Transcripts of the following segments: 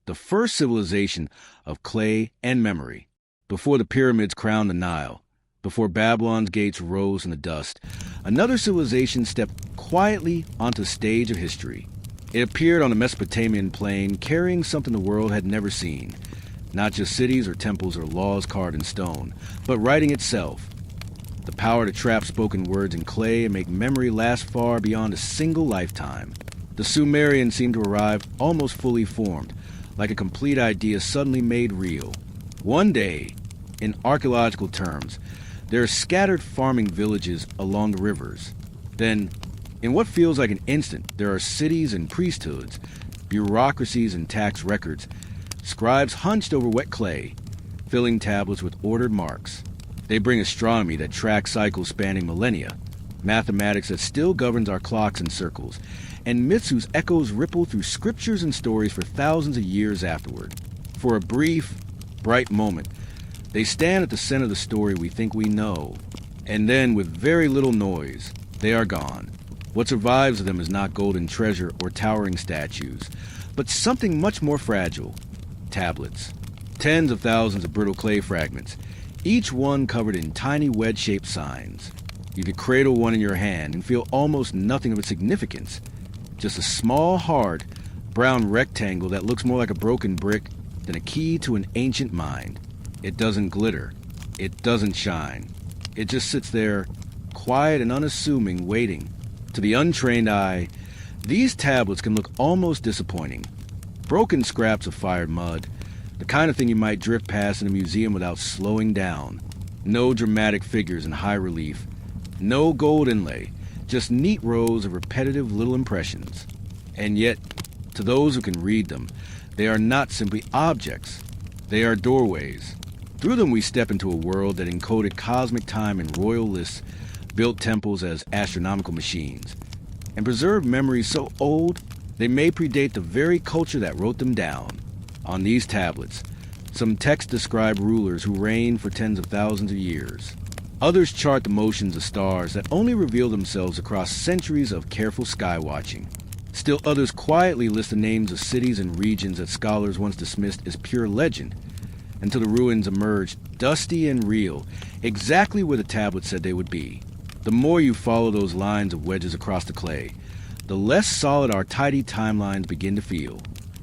the first civilization of clay and memory. Before the pyramids crowned the Nile, before Babylon's gates rose in the dust, another civilization stepped quietly onto the stage of history. It appeared on the Mesopotamian plain, carrying something the world had never seen. Not just cities or temples or laws carved in stone, but writing itself. The power to trap spoken words in clay and make memory last far beyond a single lifetime. The Sumerians seemed to arrive almost fully formed, like a complete idea suddenly made real. One day, in archaeological terms, there are scattered farming villages along the rivers. Then, in what feels like an instant, there are cities and priesthoods, bureaucracies and tax records, scribes hunched over wet clay, filling tablets with ordered marks. They bring astronomy that tracks cycles spanning millennia, mathematics that still governs our clocks and circles, and myths whose echoes ripple through scriptures and stories for thousands of years afterward. For a brief, bright moment, they stand at the center of the story we think we know, and then, with very little noise, they are gone. What survives of them is not golden treasure or towering statues, but something much more fragile. Tablets. Tens of thousands of brittle clay fragments, each one covered in tiny wedge-shaped signs. You could cradle one in your hand and feel almost nothing of its significance. Just a small, hard, brown rectangle that looks more like a broken brick than a key to an ancient mind. It doesn't glitter. It doesn't shine. It just sits there, quiet and unassuming, waiting. To the untrained eye, these tablets can look almost disappointing. Broken scraps of fired mud, the kind of thing you might drift past in a museum without slowing down. No dramatic figures in high relief. No gold inlay, just neat rows of repetitive little impressions. And yet, to those who can read them, they are not simply objects. They are doorways. Through them we step into a world that encoded cosmic time in royal lists, built temples as astronomical machines, and preserved memories so old they may predate the very culture that wrote them down. On these tablets, some texts describe rulers who reigned for tens of thousands of years. Others chart the motions of stars that only reveal themselves across centuries of careful sky-watching. Still others quietly list the names of cities and regions that scholars once dismissed as pure legend, until the ruins emerged, dusty and real, exactly where the tablet said they would be. The more you follow those lines of wedges across the clay, the less solid our tidy timelines begin to feel.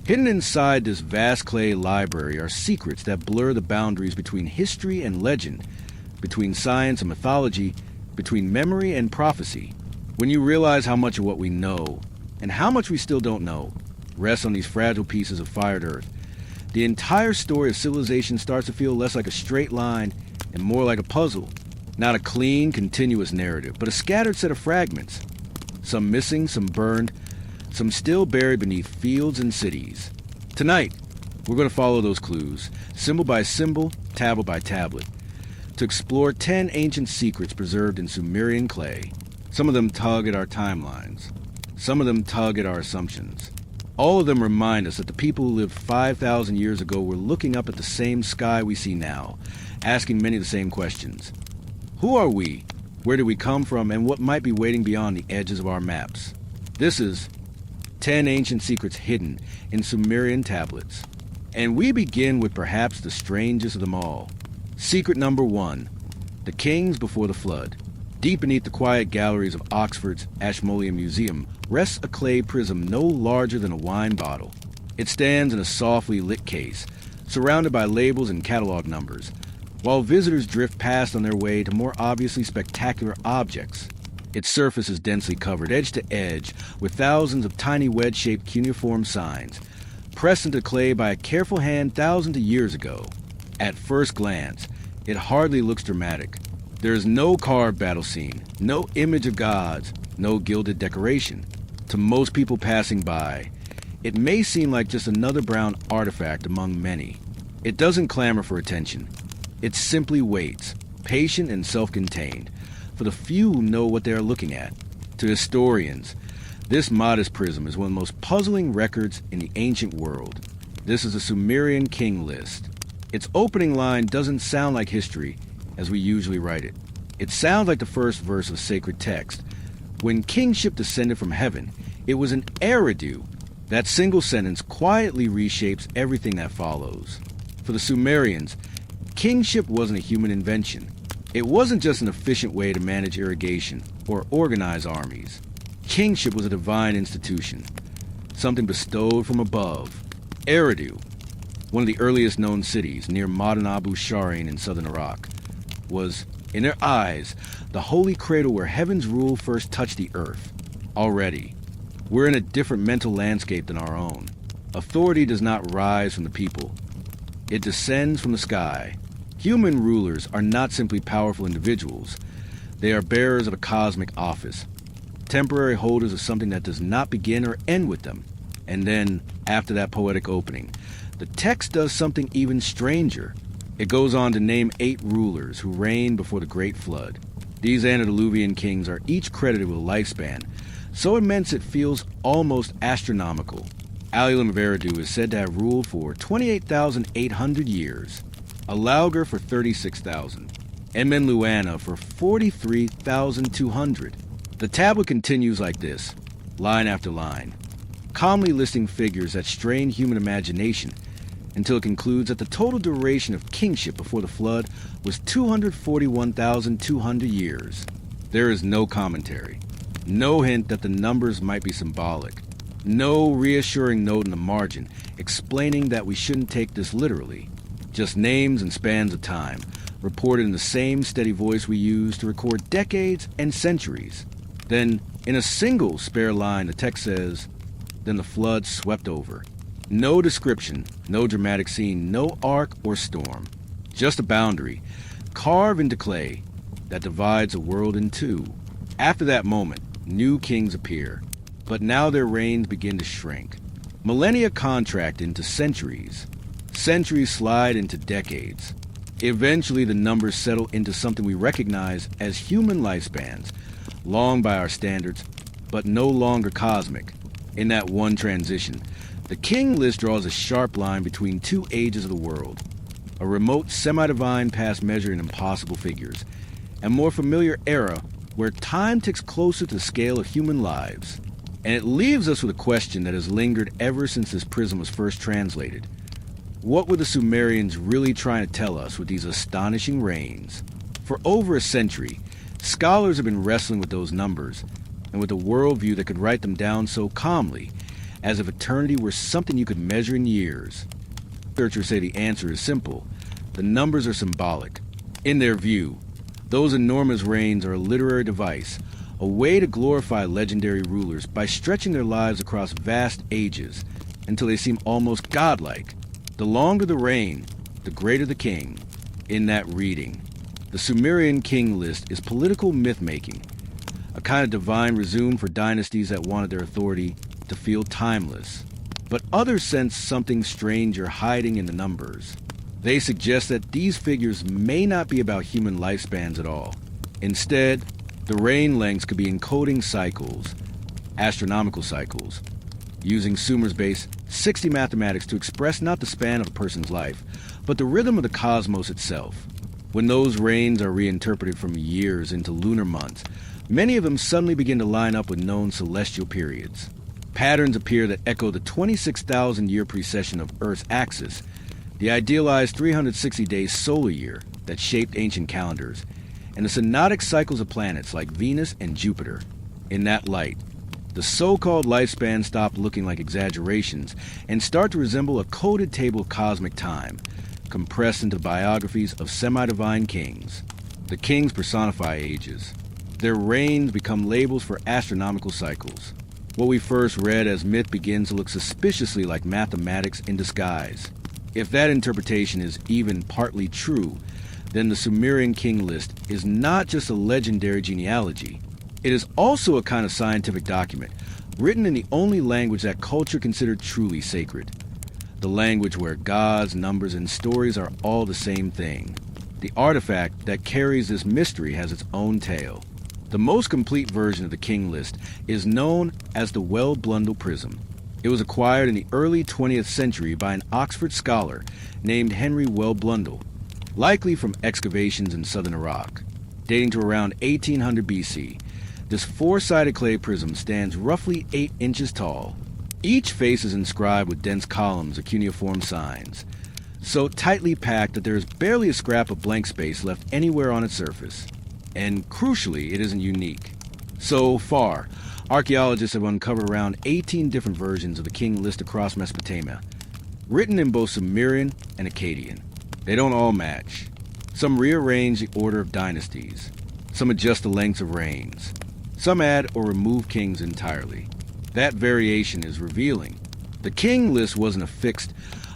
Hidden inside this vast clay library are secrets that blur the boundaries between history and legend, between science and mythology, between memory and prophecy. When you realize how much of what we know, and how much we still don't know, rests on these fragile pieces of fired earth, the entire story of civilization starts to feel less like a straight line and more like a puzzle. Not a clean, continuous narrative, but a scattered set of fragments. Some missing, some burned, some still buried beneath fields and cities. Tonight, we're going to follow those clues, symbol by symbol, tablet by tablet, to explore 10 ancient secrets preserved in Sumerian clay. Some of them tug at our timelines. Some of them tug at our assumptions. All of them remind us that the people who lived 5,000 years ago were looking up at the same sky we see now, asking many of the same questions. Who are we? Where did we come from? And what might be waiting beyond the edges of our maps? This is 10 Ancient Secrets Hidden in Sumerian Tablets. And we begin with perhaps the strangest of them all. Secret number 1. The Kings Before the Flood. Deep beneath the quiet galleries of Oxford's Ashmolean Museum rests a clay prism no larger than a wine bottle. It stands in a softly lit case, surrounded by labels and catalog numbers, while visitors drift past on their way to more obviously spectacular objects. Its surface is densely covered, edge to edge, with thousands of tiny wedge-shaped cuneiform signs, pressed into clay by a careful hand thousands of years ago. At first glance, it hardly looks dramatic. There is no carved battle scene, no image of gods, no gilded decoration. To most people passing by, it may seem like just another brown artifact among many. It doesn't clamor for attention. It simply waits, patient and self-contained, for the few who know what they are looking at. To historians, this modest prism is one of the most puzzling records in the ancient world. This is a Sumerian king list. Its opening line doesn't sound like history as we usually write it. It sounds like the first verse of sacred text. When kingship descended from heaven, it was an Eridu, That single sentence quietly reshapes everything that follows. For the Sumerians, kingship wasn't a human invention. It wasn't just an efficient way to manage irrigation or organize armies. Kingship was a divine institution, something bestowed from above. Eridu, one of the earliest known cities near modern Abu Sharain in southern Iraq, was, in their eyes, the holy cradle where heaven's rule first touched the earth. Already, we're in a different mental landscape than our own. Authority does not rise from the people. It descends from the sky. Human rulers are not simply powerful individuals. They are bearers of a cosmic office, temporary holders of something that does not begin or end with them. And then, after that poetic opening, the text does something even stranger. It goes on to name 8 rulers who reigned before the Great Flood. These antediluvian kings are each credited with a lifespan so immense it feels almost astronomical. Alulum of Eridu is said to have ruled for 28,800 years, Alaugr for 36,000, Emenluana for 43,200. The tablet continues like this, line after line, calmly listing figures that strain human imagination until it concludes that the total duration of kingship before the flood was 241,200 years. There is no commentary, no hint that the numbers might be symbolic, no reassuring note in the margin explaining that we shouldn't take this literally. Just names and spans of time, reported in the same steady voice we use to record decades and centuries. Then, in a single spare line, the text says, "Then the flood swept over." No description, no dramatic scene, no arc or storm. Just a boundary, carved into clay, that divides a world in two. After that moment, new kings appear, but now their reigns begin to shrink. Millennia contract into centuries. Centuries slide into decades. Eventually, the numbers settle into something we recognize as human lifespans, long by our standards, but no longer cosmic. In that one transition, the king list draws a sharp line between two ages of the world, a remote semi-divine past measuring impossible figures, and more familiar era where time ticks closer to the scale of human lives. And it leaves us with a question that has lingered ever since this prism was first translated. What were the Sumerians really trying to tell us with these astonishing reigns? For over a century, scholars have been wrestling with those numbers, and with a worldview that could write them down so calmly, as if eternity were something you could measure in years. Researchers say the answer is simple. The numbers are symbolic. In their view, those enormous reigns are a literary device, a way to glorify legendary rulers by stretching their lives across vast ages until they seem almost godlike. The longer the reign, the greater the king. In that reading, the Sumerian king list is political myth-making, a kind of divine resume for dynasties that wanted their authority to feel timeless. But others sense something stranger hiding in the numbers. They suggest that these figures may not be about human lifespans at all. Instead, the reign lengths could be encoding cycles, astronomical cycles, using Sumer's base 60 mathematics to express not the span of a person's life, but the rhythm of the cosmos itself. When those reigns are reinterpreted from years into lunar months, many of them suddenly begin to line up with known celestial periods. Patterns appear that echo the 26,000-year precession of Earth's axis, the idealized 360-day solar year that shaped ancient calendars, and the synodic cycles of planets like Venus and Jupiter. In that light, the so-called lifespans stop looking like exaggerations and start to resemble a coded table of cosmic time, compressed into biographies of semi-divine kings. The kings personify ages. Their reigns become labels for astronomical cycles. What we first read as myth begins to look suspiciously like mathematics in disguise. If that interpretation is even partly true, then the Sumerian king list is not just a legendary genealogy. It is also a kind of scientific document, written in the only language that culture considered truly sacred. The language where gods, numbers, and stories are all the same thing. The artifact that carries this mystery has its own tale. The most complete version of the king list is known as the Well-Blundell Prism. It was acquired in the early 20th century by an Oxford scholar named Henry Well-Blundell, likely from excavations in southern Iraq. Dating to around 1800 BC, this four-sided clay prism stands roughly 8 inches tall. Each face is inscribed with dense columns or cuneiform signs, so tightly packed that there is barely a scrap of blank space left anywhere on its surface. And crucially, it isn't unique. So far, archaeologists have uncovered around 18 different versions of the king list across Mesopotamia, written in both Sumerian and Akkadian. They don't all match. Some rearrange the order of dynasties. Some adjust the lengths of reigns. Some add or remove kings entirely. That variation is revealing. The king list wasn't a fixed,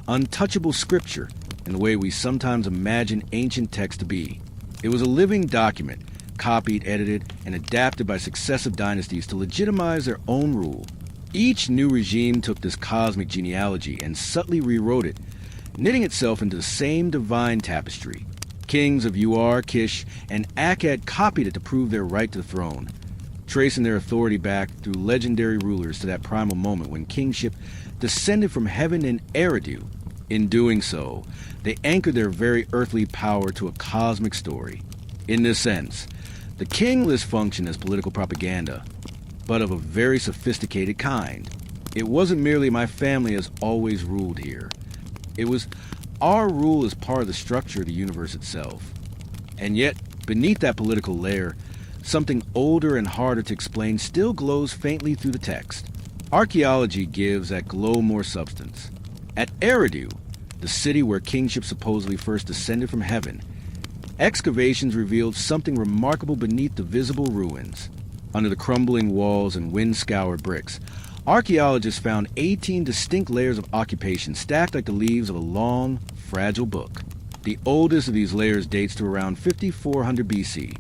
untouchable scripture in the way we sometimes imagine ancient texts to be. It was a living document, copied, edited, and adapted by successive dynasties to legitimize their own rule. Each new regime took this cosmic genealogy and subtly rewrote it, knitting itself into the same divine tapestry. Kings of Ur, Kish, and Akkad copied it to prove their right to the throne, tracing their authority back through legendary rulers to that primal moment when kingship descended from heaven in Eridu. In doing so, they anchored their very earthly power to a cosmic story. In this sense, the king list functioned as political propaganda, but of a very sophisticated kind. It wasn't merely my family has always ruled here. It was our rule as part of the structure of the universe itself. And yet, beneath that political layer, something older and harder to explain still glows faintly through the text. Archaeology gives that glow more substance. At Eridu, the city where kingship supposedly first descended from heaven, excavations revealed something remarkable beneath the visible ruins. Under the crumbling walls and wind-scoured bricks, archaeologists found 18 distinct layers of occupation stacked like the leaves of a long, fragile book. The oldest of these layers dates to around 5400 BC,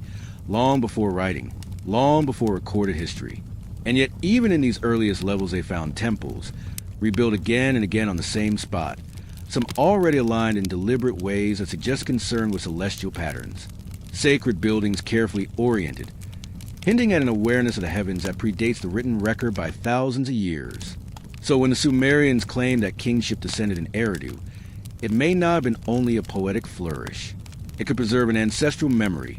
long before writing, long before recorded history. And yet, even in these earliest levels, they found temples, rebuilt again and again on the same spot, some already aligned in deliberate ways that suggest concern with celestial patterns. Sacred buildings carefully oriented, hinting at an awareness of the heavens that predates the written record by thousands of years. So when the Sumerians claimed that kingship descended in Eridu, it may not have been only a poetic flourish. It could preserve an ancestral memory,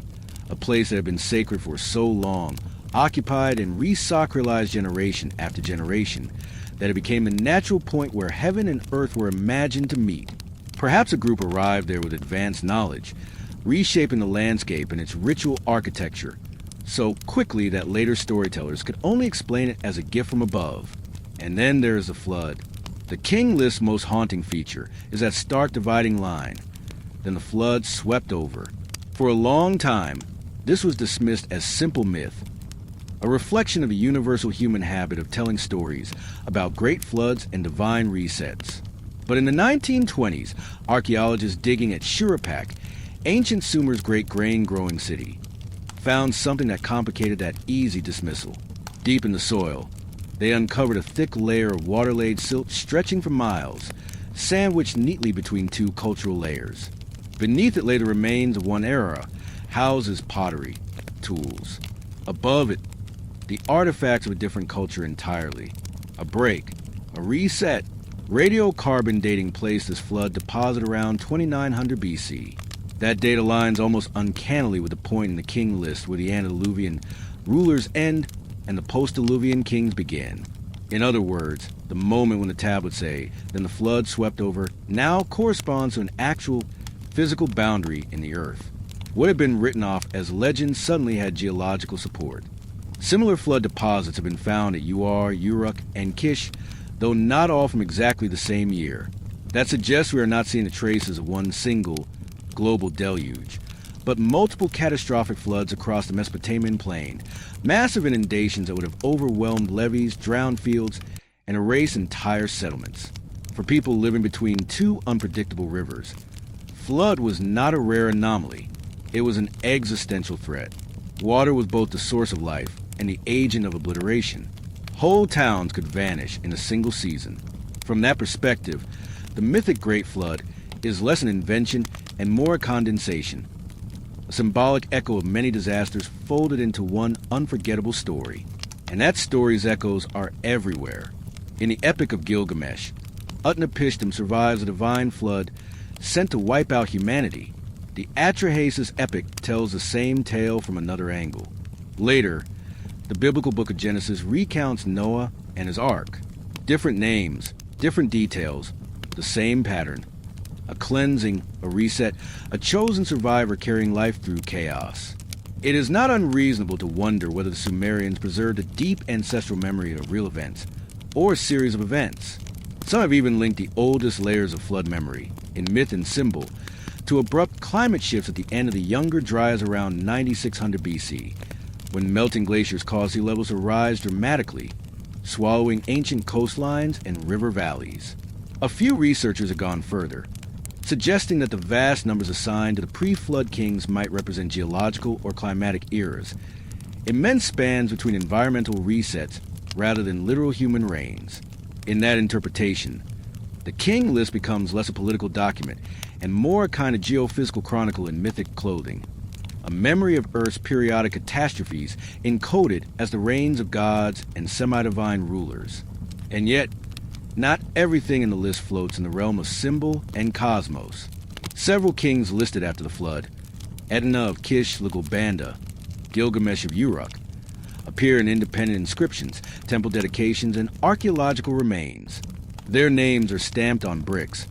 a place that had been sacred for so long, occupied and re-sacralized generation after generation, that it became the natural point where heaven and earth were imagined to meet. Perhaps a group arrived there with advanced knowledge, reshaping the landscape and its ritual architecture so quickly that later storytellers could only explain it as a gift from above. And then there is the flood. The king list's most haunting feature is that stark dividing line. Then the flood swept over. For a long time, this was dismissed as simple myth, a reflection of a universal human habit of telling stories about great floods and divine resets. But in the 1920s, archaeologists digging at Shurapak, ancient Sumer's great grain-growing city, found something that complicated that easy dismissal. Deep in the soil, they uncovered a thick layer of water-laid silt stretching for miles, sandwiched neatly between two cultural layers. Beneath it lay the remains of one era, houses, pottery, tools. Above it, the artifacts of a different culture entirely. A break, a reset. Radiocarbon dating placed this flood deposit around 2900 BC. That date aligns almost uncannily with the point in the king list where the antediluvian rulers end and the post-diluvian kings begin. In other words, the moment when the tablets say, "Then the flood swept over," now corresponds to an actual physical boundary in the earth. What had been written off as legend suddenly had geological support. Similar flood deposits have been found at Ur, Uruk, and Kish, though not all from exactly the same year. That suggests we are not seeing the traces of one single global deluge, but multiple catastrophic floods across the Mesopotamian plain, massive inundations that would have overwhelmed levees, drowned fields, and erased entire settlements. For people living between two unpredictable rivers, flood was not a rare anomaly. It was an existential threat. Water was both the source of life and the agent of obliteration. Whole towns could vanish in a single season. From that perspective, the mythic Great Flood is less an invention and more a condensation, a symbolic echo of many disasters folded into one unforgettable story. And that story's echoes are everywhere. In the Epic of Gilgamesh, Utnapishtim survives a divine flood sent to wipe out humanity. The Atrahasis epic tells the same tale from another angle. Later, the biblical book of Genesis recounts Noah and his ark, Different names, different details, the same pattern. A cleansing, a reset, a chosen survivor carrying life through chaos. It is not unreasonable to wonder whether the Sumerians preserved a deep ancestral memory of real events, or a series of events. Some have even linked the oldest layers of flood memory, in myth and symbol, to abrupt climate shifts at the end of the Younger Dryas around 9600 BC, when melting glaciers caused sea levels to rise dramatically, swallowing ancient coastlines and river valleys. A few researchers have gone further, suggesting that the vast numbers assigned to the pre-flood kings might represent geological or climatic eras, immense spans between environmental resets rather than literal human reigns. In that interpretation, the king list becomes less a political document and more a kind of geophysical chronicle in mythic clothing, a memory of Earth's periodic catastrophes encoded as the reigns of gods and semi-divine rulers. And yet, not everything in the list floats in the realm of symbol and cosmos. Several kings listed after the flood, Edna of Kish Lugubanda, Gilgamesh of Uruk, appear in independent inscriptions, temple dedications, and archaeological remains. Their names are stamped on bricks,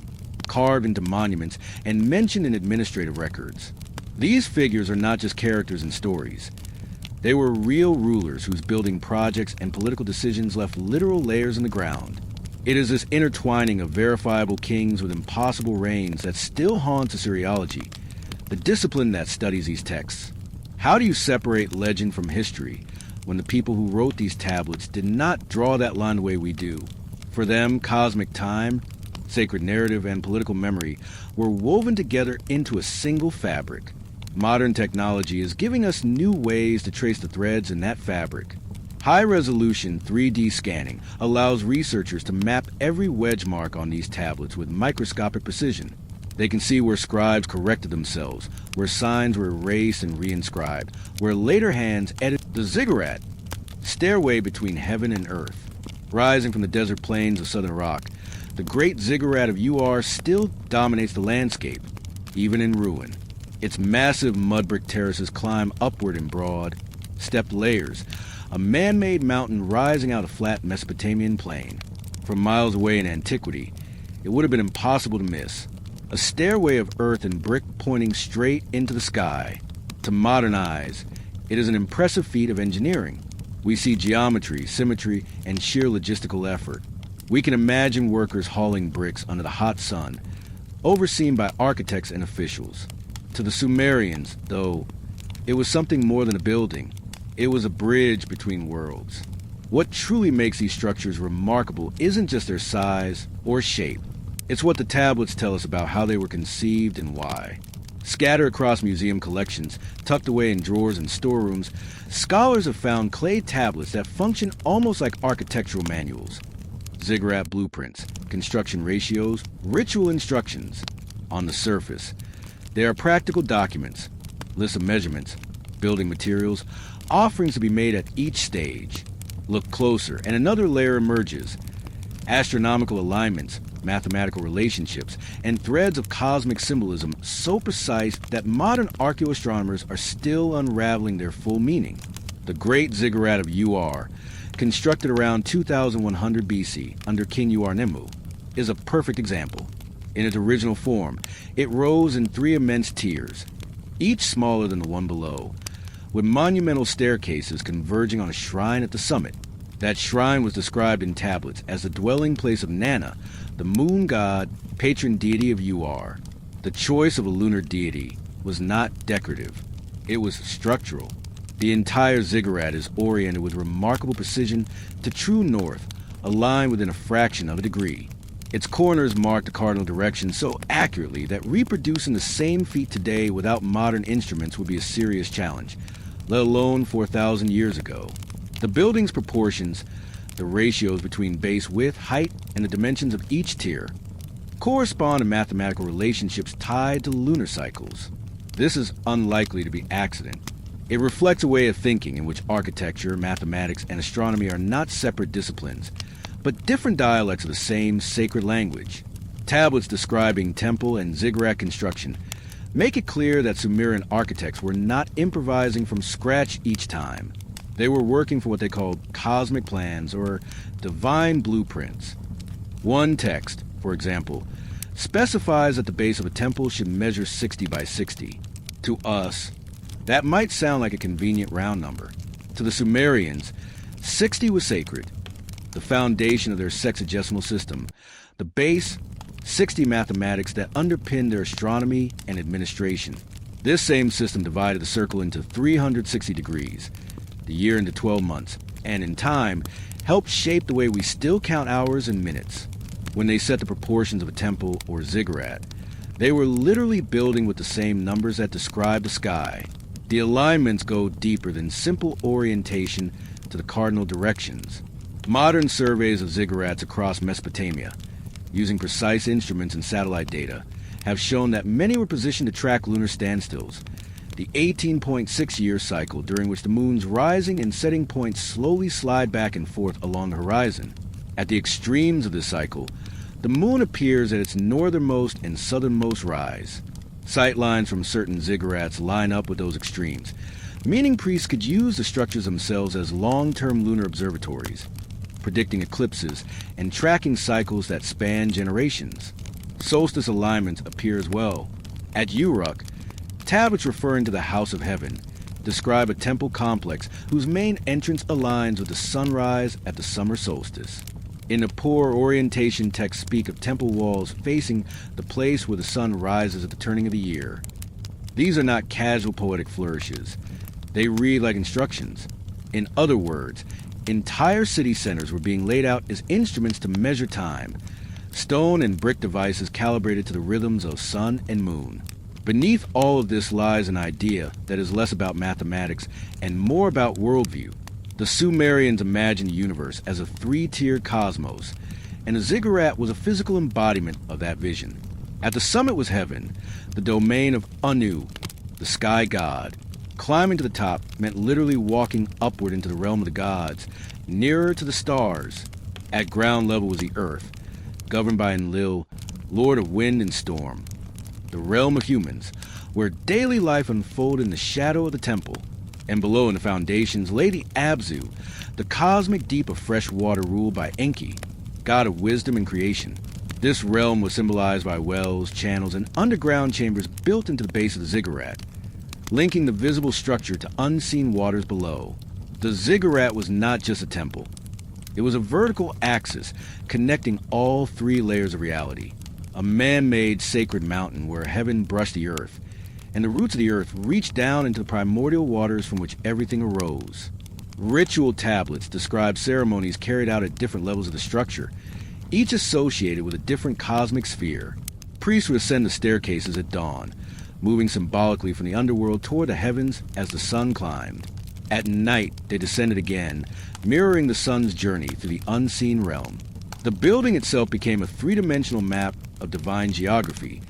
carved into monuments, and mentioned in administrative records. These figures are not just characters in stories. They were real rulers whose building projects and political decisions left literal layers in the ground. It is this intertwining of verifiable kings with impossible reigns that still haunts Assyriology, the discipline that studies these texts. How do you separate legend from history when the people who wrote these tablets did not draw that line the way we do? For them, cosmic time, sacred narrative, and political memory were woven together into a single fabric. Modern technology is giving us new ways to trace the threads in that fabric. High-resolution 3D scanning allows researchers to map every wedge mark on these tablets with microscopic precision. They can see where scribes corrected themselves, where signs were erased and reinscribed, where later hands edited the Ziggurat, stairway between heaven and earth. Rising from the desert plains of southern Iraq, the great Ziggurat of Ur still dominates the landscape, even in ruin. Its massive mud brick terraces climb upward in broad, stepped layers, a man-made mountain rising out of flat Mesopotamian plain. From miles away in antiquity, it would have been impossible to miss. A stairway of earth and brick pointing straight into the sky. To modern eyes, it is an impressive feat of engineering. We see geometry, symmetry, and sheer logistical effort. We can imagine workers hauling bricks under the hot sun, overseen by architects and officials. To the Sumerians, though, it was something more than a building. It was a bridge between worlds. What truly makes these structures remarkable isn't just their size or shape. It's what the tablets tell us about how they were conceived and why. Scattered across museum collections, tucked away in drawers and storerooms, scholars have found clay tablets that function almost like architectural manuals. Ziggurat blueprints, construction ratios, ritual instructions. On the surface, they are practical documents, lists of measurements, building materials, offerings to be made at each stage. Look closer, and another layer emerges. Astronomical alignments, mathematical relationships, and threads of cosmic symbolism so precise that modern archaeoastronomers are still unraveling their full meaning. The great Ziggurat of Ur, constructed around 2100 BC under King Ur-Nimmu, is a perfect example. In its original form, it rose in 3 immense tiers, each smaller than the one below, with monumental staircases converging on a shrine at the summit. That shrine was described in tablets as the dwelling place of Nana, the moon god, patron deity of Ur. The choice of a lunar deity was not decorative. It was structural. The entire ziggurat is oriented with remarkable precision to true north, aligned within a fraction of a degree. Its corners mark the cardinal direction so accurately that reproducing the same feat today without modern instruments would be a serious challenge, let alone 4,000 years ago. The building's proportions, the ratios between base width, height, and the dimensions of each tier, correspond to mathematical relationships tied to lunar cycles. This is unlikely to be accident. It reflects a way of thinking in which architecture, mathematics, and astronomy are not separate disciplines, but different dialects of the same sacred language. Tablets describing temple and ziggurat construction make it clear that Sumerian architects were not improvising from scratch each time. They were working for what they called cosmic plans or divine blueprints. One text, for example, specifies that the base of a temple should measure 60 by 60. To us, that might sound like a convenient round number. To the Sumerians, 60 was sacred, the foundation of their sexagesimal system, the base, 60 mathematics that underpinned their astronomy and administration. This same system divided the circle into 360 degrees, the year into 12 months, and in time, helped shape the way we still count hours and minutes. When they set the proportions of a temple or ziggurat, they were literally building with the same numbers that describe the sky. The alignments go deeper than simple orientation to the cardinal directions. Modern surveys of ziggurats across Mesopotamia, using precise instruments and satellite data, have shown that many were positioned to track lunar standstills, the 18.6-year cycle during which the moon's rising and setting points slowly slide back and forth along the horizon. At the extremes of this cycle, the moon appears at its northernmost and southernmost rise. Sightlines from certain ziggurats line up with those extremes, meaning priests could use the structures themselves as long-term lunar observatories, predicting eclipses and tracking cycles that span generations. Solstice alignments appear as well. At Uruk, tablets referring to the House of Heaven describe a temple complex whose main entrance aligns with the sunrise at the summer solstice. In the poor orientation texts speak of temple walls facing the place where the sun rises at the turning of the year. These are not casual poetic flourishes. They read like instructions. In other words, entire city centers were being laid out as instruments to measure time, stone and brick devices calibrated to the rhythms of sun and moon. Beneath all of this lies an idea that is less about mathematics and more about worldview. The Sumerians imagined the universe as a three-tiered cosmos, and the ziggurat was a physical embodiment of that vision. At the summit was heaven, the domain of Anu, the sky god. Climbing to the top meant literally walking upward into the realm of the gods, nearer to the stars. At ground level was the earth, governed by Enlil, lord of wind and storm. The realm of humans, where daily life unfolded in the shadow of the temple. And below in the foundations lay the Abzu, the cosmic deep of fresh water ruled by Enki, god of wisdom and creation. This realm was symbolized by wells, channels, and underground chambers built into the base of the ziggurat, linking the visible structure to unseen waters below. The ziggurat was not just a temple. It was a vertical axis connecting all three layers of reality, a man-made sacred mountain where heaven brushed the earth, and the roots of the earth reached down into the primordial waters from which everything arose. Ritual tablets describe ceremonies carried out at different levels of the structure, each associated with a different cosmic sphere. Priests would ascend the staircases at dawn, moving symbolically from the underworld toward the heavens as the sun climbed. At night, they descended again, mirroring the sun's journey through the unseen realm. The building itself became a three-dimensional map of divine geography,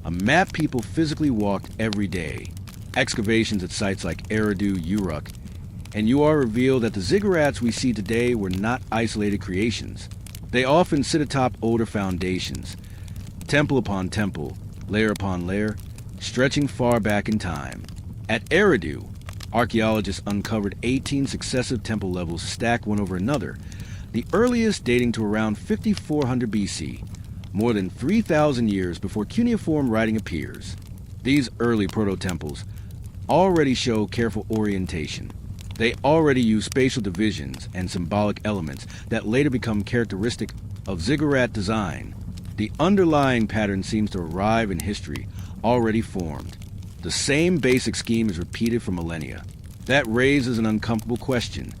a map people physically walked every day. Excavations at sites like Eridu, Uruk, and you are revealed that the ziggurats we see today were not isolated creations. They often sit atop older foundations, temple upon temple, layer upon layer, stretching far back in time. At Eridu, archaeologists uncovered 18 successive temple levels stacked one over another, the earliest dating to around 5400 BC, more than 3,000 years before cuneiform writing appears. These early proto-temples already show careful orientation. They already use spatial divisions and symbolic elements that later become characteristic of ziggurat design. The underlying pattern seems to arrive in history already formed. The same basic scheme is repeated for millennia. That raises an uncomfortable question.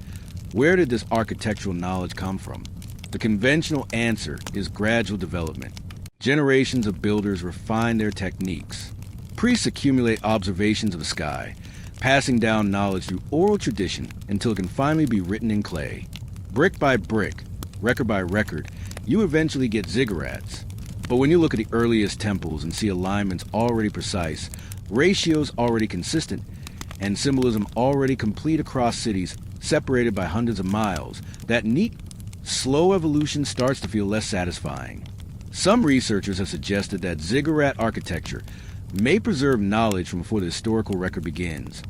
Where did this architectural knowledge come from? The conventional answer is gradual development. Generations of builders refine their techniques. Priests accumulate observations of the sky, passing down knowledge through oral tradition until it can finally be written in clay. Brick by brick, record by record, you eventually get ziggurats. But when you look at the earliest temples and see alignments already precise, ratios already consistent, and symbolism already complete across cities separated by hundreds of miles, that neat, slow evolution starts to feel less satisfying. Some researchers have suggested that ziggurat architecture may preserve knowledge from before the historical record begins.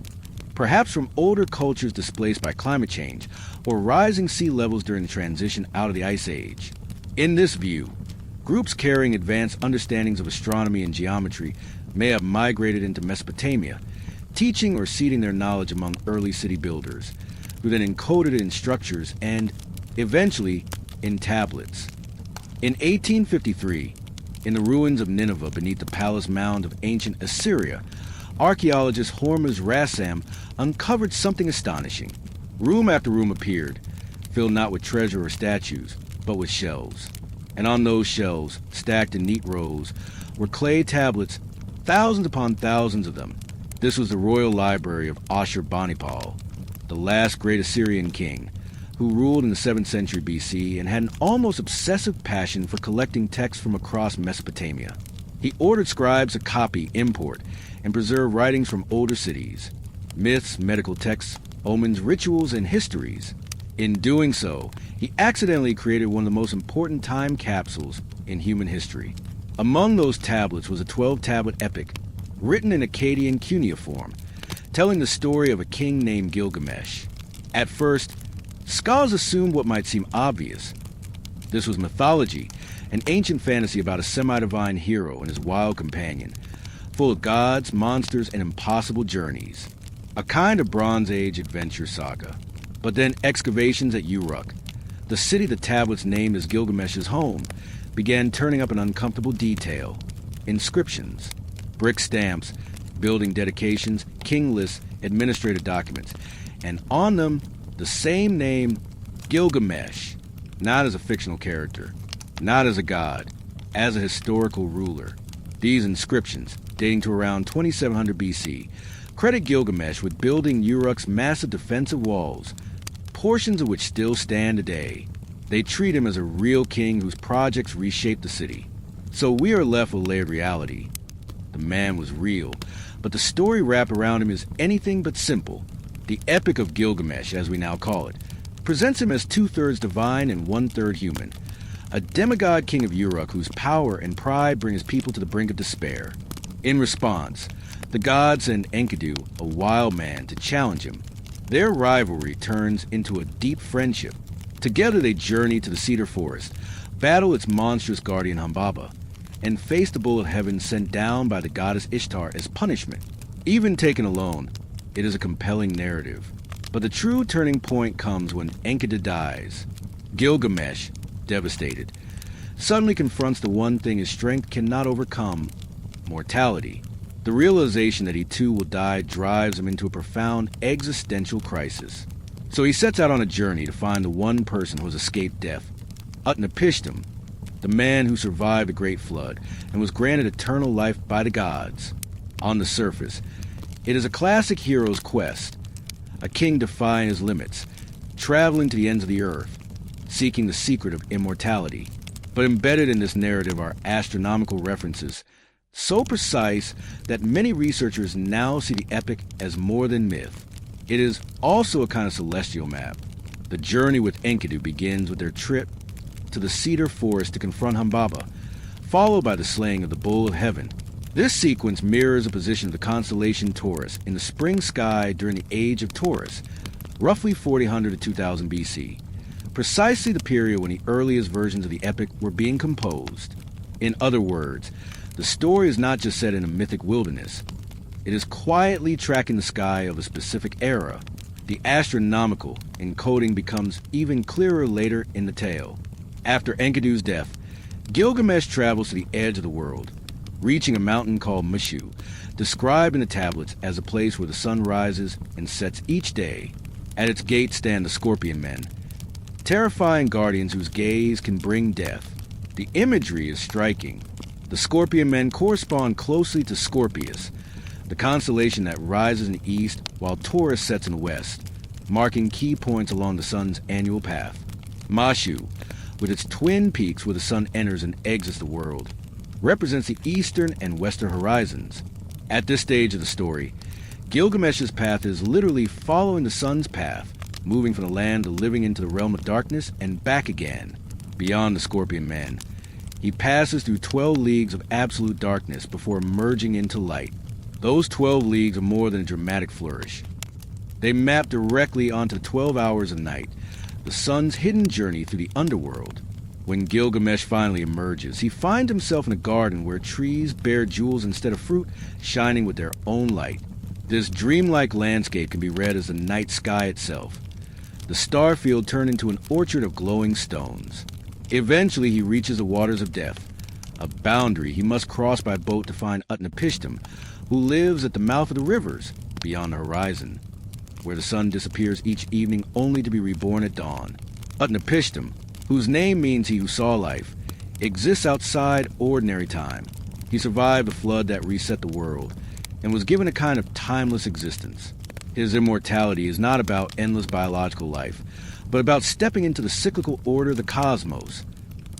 perhaps from older cultures displaced by climate change or rising sea levels during the transition out of the Ice Age. In this view, groups carrying advanced understandings of astronomy and geometry may have migrated into Mesopotamia, teaching or seeding their knowledge among early city builders, who then encoded it in structures and, eventually, in tablets. In 1853, in the ruins of Nineveh beneath the palace mound of ancient Assyria, archaeologist Hormuz Rassam uncovered something astonishing. Room after room appeared, filled not with treasure or statues, but with shelves. And on those shelves, stacked in neat rows, were clay tablets, thousands upon thousands of them. This was the royal library of Ashur-banipal, the last great Assyrian king, who ruled in the 7th century BC and had an almost obsessive passion for collecting texts from across Mesopotamia. He ordered scribes to copy, import, and preserve writings from older cities, myths, medical texts, omens, rituals, and histories. In doing so, he accidentally created one of the most important time capsules in human history. Among those tablets was a 12-tablet epic, written in Akkadian cuneiform, telling the story of a king named Gilgamesh. At first, scholars assumed what might seem obvious. This was mythology, an ancient fantasy about a semi-divine hero and his wild companion, full of gods, monsters, and impossible journeys. A kind of Bronze Age adventure saga. But then excavations at Uruk, the city the tablets named as Gilgamesh's home, began turning up an uncomfortable detail. Inscriptions, brick stamps, building dedications, king lists, administrative documents, and on them, the same name, Gilgamesh, not as a fictional character, not as a god, as a historical ruler. These inscriptions, dating to around 2700 BC, credit Gilgamesh with building Uruk's massive defensive walls, portions of which still stand today. They treat him as a real king whose projects reshaped the city. So we are left with layered reality. The man was real, but the story wrapped around him is anything but simple. The Epic of Gilgamesh, as we now call it, presents him as 2/3 divine and 1/3 human, a demigod king of Uruk whose power and pride bring his people to the brink of despair. In response, the gods send Enkidu, a wild man, to challenge him. Their rivalry turns into a deep friendship. Together they journey to the cedar forest, battle its monstrous guardian Humbaba, and face the bull of heaven sent down by the goddess Ishtar as punishment. Even taken alone, it is a compelling narrative. But the true turning point comes when Enkidu dies. Gilgamesh, devastated, suddenly confronts the one thing his strength cannot overcome: mortality. The realization that he too will die drives him into a profound existential crisis. So he sets out on a journey to find the one person who has escaped death, Utnapishtim, the man who survived the Great Flood and was granted eternal life by the gods. On the surface, it is a classic hero's quest, a king defying his limits, traveling to the ends of the earth, seeking the secret of immortality. But embedded in this narrative are astronomical references, so precise that many researchers now see the epic as more than myth. It is also a kind of celestial map. The journey with Enkidu begins with their trip to the cedar forest to confront Humbaba, followed by the slaying of the bull of heaven. This sequence mirrors the position of the constellation Taurus in the spring sky during the age of Taurus, roughly 4000 to 2000 BC, precisely the period when the earliest versions of the epic were being composed. In other words, the story is not just set in a mythic wilderness. It is quietly tracking the sky of a specific era. The astronomical encoding becomes even clearer later in the tale. After Enkidu's death, Gilgamesh travels to the edge of the world, reaching a mountain called Meshu, described in the tablets as a place where the sun rises and sets each day. At its gate stand the Scorpion Men, terrifying guardians whose gaze can bring death. The imagery is striking. The Scorpion Men correspond closely to Scorpius, the constellation that rises in the east while Taurus sets in the west, marking key points along the sun's annual path. Meshu, with its twin peaks where the sun enters and exits the world, represents the eastern and western horizons. At this stage of the story, Gilgamesh's path is literally following the sun's path, moving from the land of living into the realm of darkness and back again. Beyond the Scorpion Man, he passes through 12 leagues of absolute darkness before merging into light. Those 12 leagues are more than a dramatic flourish. They map directly onto 12 hours a night, the sun's hidden journey through the underworld. When Gilgamesh finally emerges, he finds himself in a garden where trees bear jewels instead of fruit, shining with their own light. This dreamlike landscape can be read as the night sky itself. The star field turned into an orchard of glowing stones. Eventually, he reaches the waters of death, a boundary he must cross by boat to find Utnapishtim, who lives at the mouth of the rivers beyond the horizon, where the sun disappears each evening only to be reborn at dawn. Utnapishtim, whose name means he who saw life, exists outside ordinary time. He survived the flood that reset the world and was given a kind of timeless existence. His immortality is not about endless biological life, but about stepping into the cyclical order of the cosmos,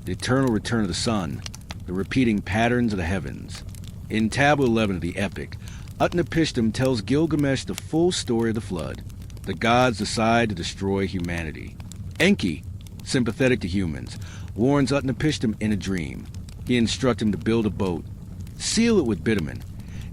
the eternal return of the sun, the repeating patterns of the heavens. In Tablet 11 of the Epic, Utnapishtim tells Gilgamesh the full story of the flood. The gods decide to destroy humanity. Enki, sympathetic to humans, warns Utnapishtim in a dream. He instructs him to build a boat, seal it with bitumen,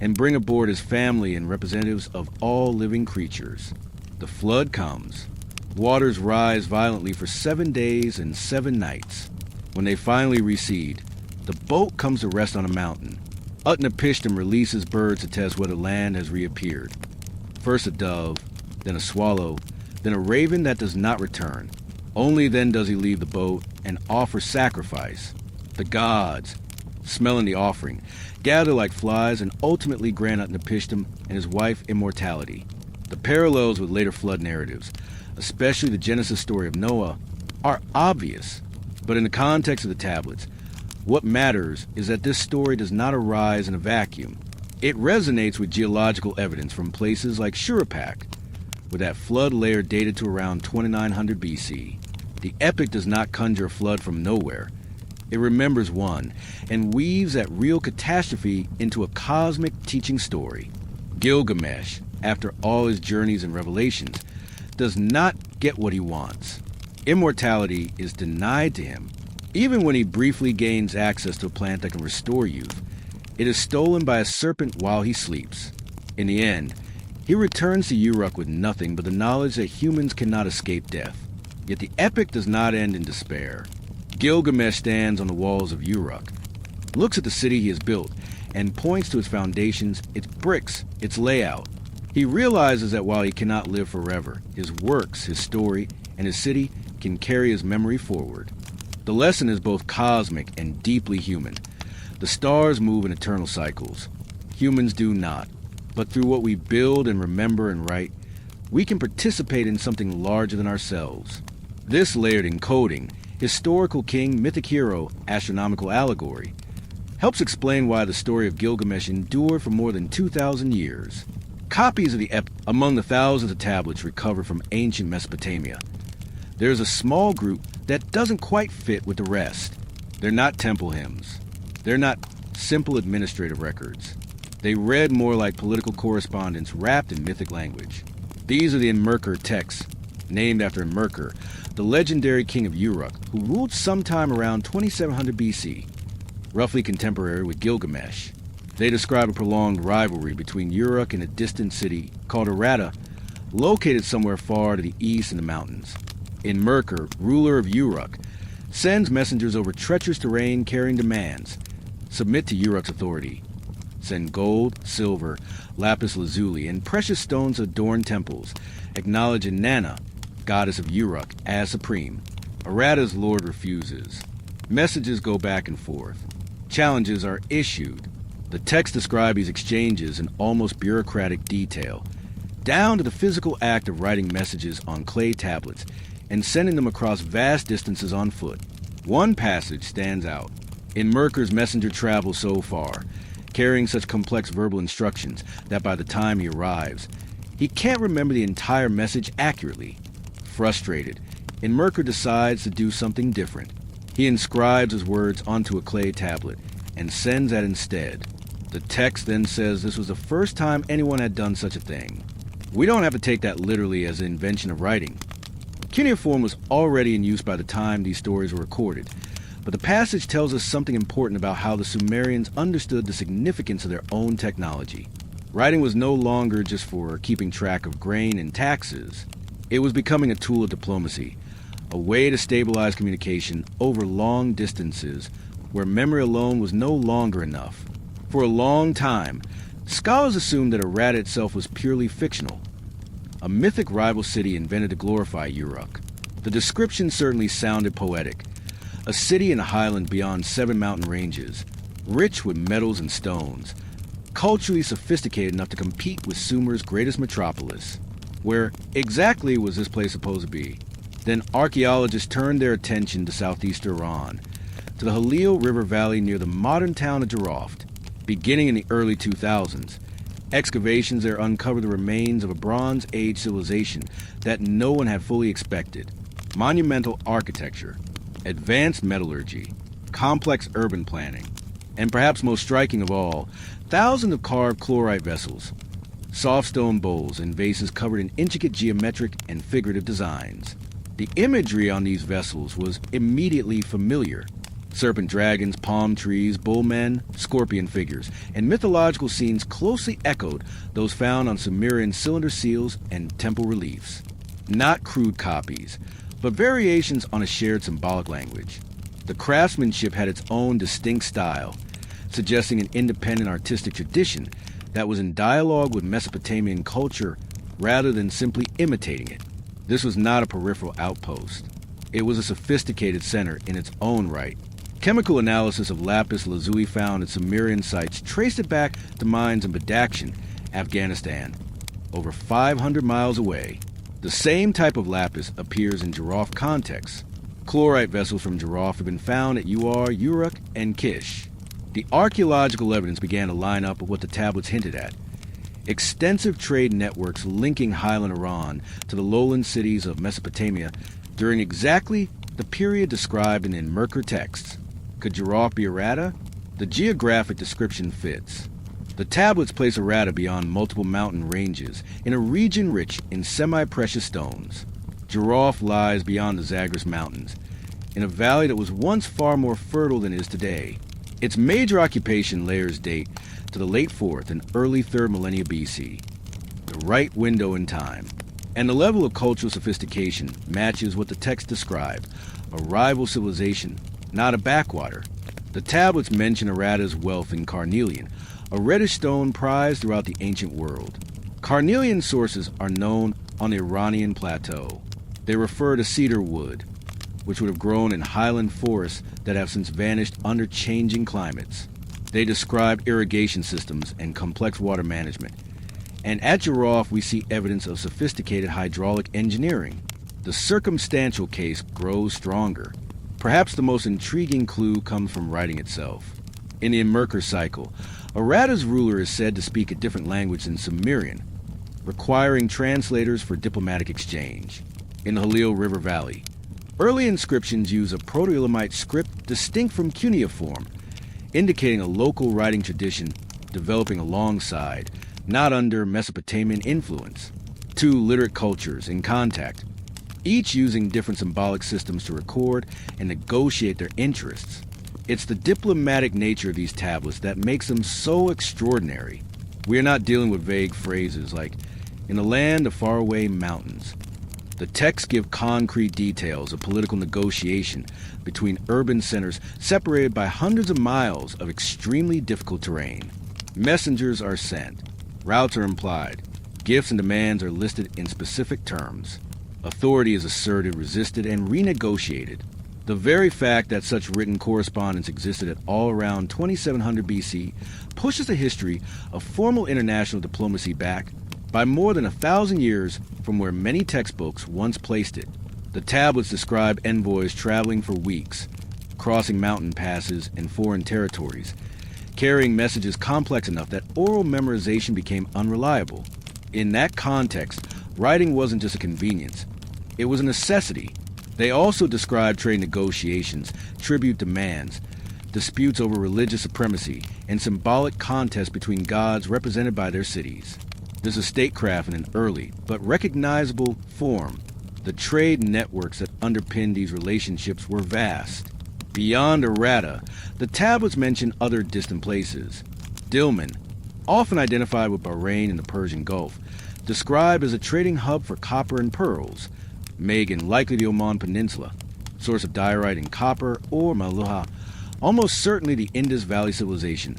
and bring aboard his family and representatives of all living creatures. The flood comes. Waters rise violently for 7 days and 7 nights. When they finally recede, the boat comes to rest on a mountain. Utnapishtim releases birds to test whether land has reappeared. First a dove, then a swallow, then a raven that does not return. Only then does he leave the boat and offer sacrifice. The gods, smelling the offering, gather like flies and ultimately grant Utnapishtim and his wife immortality. The parallels with later flood narratives, especially the Genesis story of Noah, are obvious. But in the context of the tablets, what matters is that this story does not arise in a vacuum. It resonates with geological evidence from places like Shurapak, with that flood layer dated to around 2900 BC. The epic does not conjure a flood from nowhere. It remembers one, and weaves that real catastrophe into a cosmic teaching story. Gilgamesh, after all his journeys and revelations, does not get what he wants. Immortality is denied to him. Even when he briefly gains access to a plant that can restore youth, it is stolen by a serpent while he sleeps. In the end, he returns to Uruk with nothing but the knowledge that humans cannot escape death. Yet the epic does not end in despair. Gilgamesh stands on the walls of Uruk, looks at the city he has built, and points to its foundations, its bricks, its layout. He realizes that while he cannot live forever, his works, his story, and his city can carry his memory forward. The lesson is both cosmic and deeply human. The stars move in eternal cycles. Humans do not. But through what we build and remember and write, we can participate in something larger than ourselves. This layered encoding, historical king, mythic hero, astronomical allegory, helps explain why the story of Gilgamesh endured for more than 2,000 years. Copies of the epic among the thousands of tablets recovered from ancient Mesopotamia. There's a small group that doesn't quite fit with the rest. They're not temple hymns. They're not simple administrative records. They read more like political correspondence wrapped in mythic language. These are the Enmerkar texts, named after Enmerkar, the legendary king of Uruk, who ruled sometime around 2700 BC, roughly contemporary with Gilgamesh. They describe a prolonged rivalry between Uruk and a distant city called Aratta, located somewhere far to the east in the mountains. Enmerkar, ruler of Uruk, sends messengers over treacherous terrain carrying demands. Submit to Uruk's authority. Send gold, silver, lapis lazuli, and precious stones to adorn temples. Acknowledge Inanna, goddess of Uruk, as supreme. Aratta's lord refuses. Messages go back and forth. Challenges are issued. The texts describe these exchanges in almost bureaucratic detail, down to the physical act of writing messages on clay tablets and sending them across vast distances on foot. One passage stands out. Enmerkar's messenger travels so far, carrying such complex verbal instructions that by the time he arrives, he can't remember the entire message accurately. Frustrated, Enmerkar decides to do something different. He inscribes his words onto a clay tablet and sends that instead. The text then says this was the first time anyone had done such a thing. We don't have to take that literally as an invention of writing. Cuneiform was already in use by the time these stories were recorded, but the passage tells us something important about how the Sumerians understood the significance of their own technology. Writing was no longer just for keeping track of grain and taxes. It was becoming a tool of diplomacy, a way to stabilize communication over long distances where memory alone was no longer enough. For a long time, scholars assumed that Aratta itself was purely fictional, a mythic rival city invented to glorify Uruk. The description certainly sounded poetic, a city in a highland beyond 7 mountain ranges, rich with metals and stones, culturally sophisticated enough to compete with Sumer's greatest metropolis. Where exactly was this place supposed to be? Then archaeologists turned their attention to southeast Iran, to the Halil River Valley near the modern town of Jiroft. Beginning in the early 2000s, excavations there uncovered the remains of a Bronze Age civilization that no one had fully expected. Monumental architecture, advanced metallurgy, complex urban planning, and perhaps most striking of all, thousands of carved chlorite vessels, soft stone bowls and vases covered in intricate geometric and figurative designs. The imagery on these vessels was immediately familiar. Serpent dragons, palm trees, bullmen, scorpion figures, and mythological scenes closely echoed those found on Sumerian cylinder seals and temple reliefs. Not crude copies, but variations on a shared symbolic language. The craftsmanship had its own distinct style, suggesting an independent artistic tradition that was in dialogue with Mesopotamian culture rather than simply imitating it. This was not a peripheral outpost. It was a sophisticated center in its own right. Chemical analysis of lapis lazuli found at Sumerian sites traced it back to mines in Badakhshan, Afghanistan, over 500 miles away. The same type of lapis appears in Jiroft contexts. Chlorite vessels from Jiroft have been found at Uruk, and Kish. The archaeological evidence began to line up with what the tablets hinted at. Extensive trade networks linking highland Iran to the lowland cities of Mesopotamia during exactly the period described in Merkur texts. Could Jiroft be Aratta? The geographic description fits. The tablets place Aratta beyond multiple mountain ranges in a region rich in semi-precious stones. Jiroft lies beyond the Zagros Mountains, in a valley that was once far more fertile than it is today. Its major occupation layers date to the late 4th and early 3rd millennia BC, the right window in time. And the level of cultural sophistication matches what the text described, a rival civilization, not a backwater. The tablets mention Aratta's wealth in carnelian, a reddish stone prized throughout the ancient world. Carnelian sources are known on the Iranian plateau. They refer to cedar wood, which would have grown in highland forests that have since vanished under changing climates. They describe irrigation systems and complex water management. And at Jiroft, we see evidence of sophisticated hydraulic engineering. The circumstantial case grows stronger. Perhaps the most intriguing clue comes from writing itself. In the Merkur cycle, Aratta's ruler is said to speak a different language than Sumerian, requiring translators for diplomatic exchange. In the Halil River Valley, early inscriptions use a Proto-Elamite script distinct from cuneiform, indicating a local writing tradition developing alongside, not under Mesopotamian influence. Two literate cultures in contact, each using different symbolic systems to record and negotiate their interests. It's the diplomatic nature of these tablets that makes them so extraordinary. We are not dealing with vague phrases like, in the land of faraway mountains. The texts give concrete details of political negotiation between urban centers separated by hundreds of miles of extremely difficult terrain. Messengers are sent. Routes are implied. Gifts and demands are listed in specific terms. Authority is asserted, resisted, and renegotiated. The very fact that such written correspondence existed at all around 2700 BC pushes the history of formal international diplomacy back by more than 1,000 years from where many textbooks once placed it. The tablets describe envoys traveling for weeks, crossing mountain passes and foreign territories, carrying messages complex enough that oral memorization became unreliable. In that context, writing wasn't just a convenience, it was a necessity. They also describe trade negotiations, tribute demands, disputes over religious supremacy, and symbolic contests between gods represented by their cities. This is statecraft in an early but recognizable form. The trade networks that underpinned these relationships were vast. Beyond Aratta, the tablets mention other distant places. Dilmun, often identified with Bahrain and the Persian Gulf, described as a trading hub for copper and pearls. Magan, likely the Oman Peninsula, source of diorite and copper, or Maluha, almost certainly the Indus Valley civilization,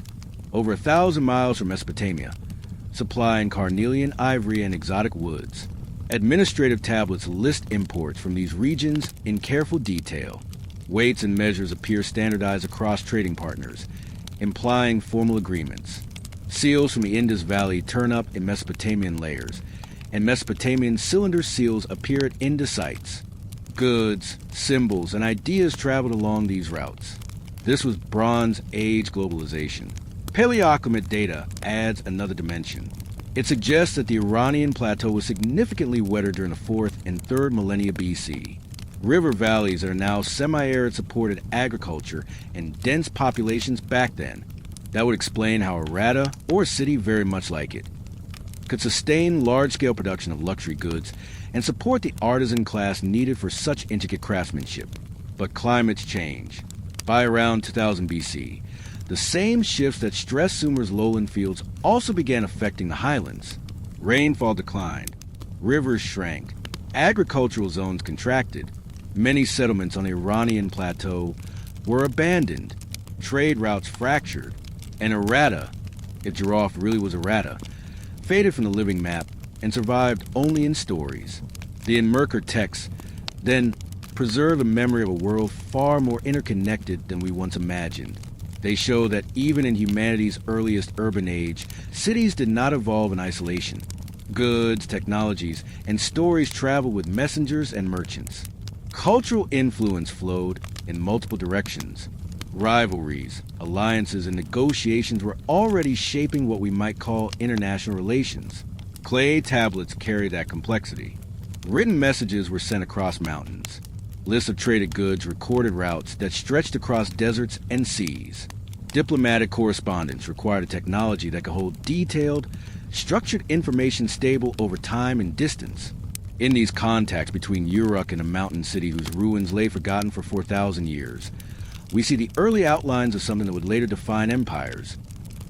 over 1,000 miles from Mesopotamia, supplying carnelian, ivory, and exotic woods. Administrative tablets list imports from these regions in careful detail. Weights and measures appear standardized across trading partners, implying formal agreements. Seals from the Indus Valley turn up in Mesopotamian layers, and Mesopotamian cylinder seals appear at Indus sites. Goods, symbols, and ideas traveled along these routes. This was Bronze Age globalization. Paleoclimate data adds another dimension. It suggests that the Iranian plateau was significantly wetter during the 4th and 3rd millennia BC. River valleys that are now semi-arid supported agriculture and dense populations back then. That would explain how Aratta, or a city very much like it, could sustain large-scale production of luxury goods and support the artisan class needed for such intricate craftsmanship. But climates change. By around 2000 BC, the same shifts that stressed Sumer's lowland fields also began affecting the highlands. Rainfall declined, rivers shrank, agricultural zones contracted, many settlements on the Iranian plateau were abandoned, trade routes fractured, and Aratta, if Giraffe really was Aratta, faded from the living map and survived only in stories. The Enmerker texts then preserve a memory of a world far more interconnected than we once imagined. They show that even in humanity's earliest urban age, cities did not evolve in isolation. Goods, technologies, and stories traveled with messengers and merchants. Cultural influence flowed in multiple directions. Rivalries, alliances, and negotiations were already shaping what we might call international relations. Clay tablets carried that complexity. Written messages were sent across mountains. Lists of traded goods recorded routes that stretched across deserts and seas. Diplomatic correspondence required a technology that could hold detailed, structured information stable over time and distance. In these contacts between Uruk and a mountain city whose ruins lay forgotten for 4,000 years, we see the early outlines of something that would later define empires.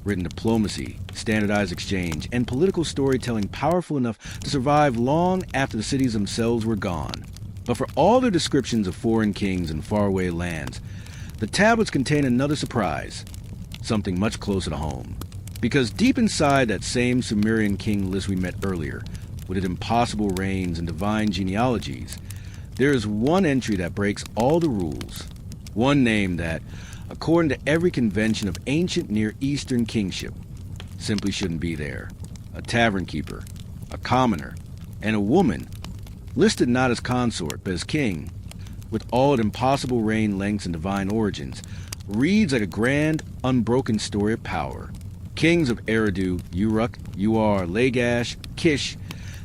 Written diplomacy, standardized exchange, and political storytelling powerful enough to survive long after the cities themselves were gone. But for all their descriptions of foreign kings and faraway lands, the tablets contain another surprise, something much closer to home. Because deep inside that same Sumerian king list we met earlier, with its impossible reigns and divine genealogies, there is one entry that breaks all the rules. One name that, according to every convention of ancient Near Eastern kingship, simply shouldn't be there. A Tavernkeeper, a commoner, and a woman, listed not as consort, but as king, with all its impossible reign lengths and divine origins, reads like a grand, unbroken story of power. Kings of Eridu, Uruk, Uar, Lagash, Kish,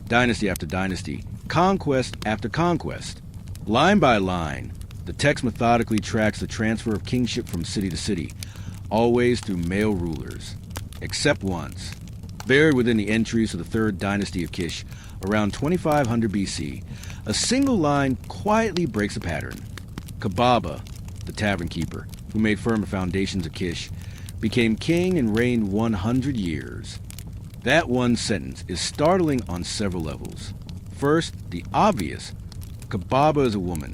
dynasty after dynasty, conquest after conquest. Line by line, the text methodically tracks the transfer of kingship from city to city, always through male rulers. Except once. Buried within the entries of the third dynasty of Kish, around 2500 BC, a single line quietly breaks a pattern. Kubaba, the Tavernkeeper, who made firm the foundations of Kish, became king and reigned 100 years. That one sentence is startling on several levels. First, the obvious. Kubaba is a woman.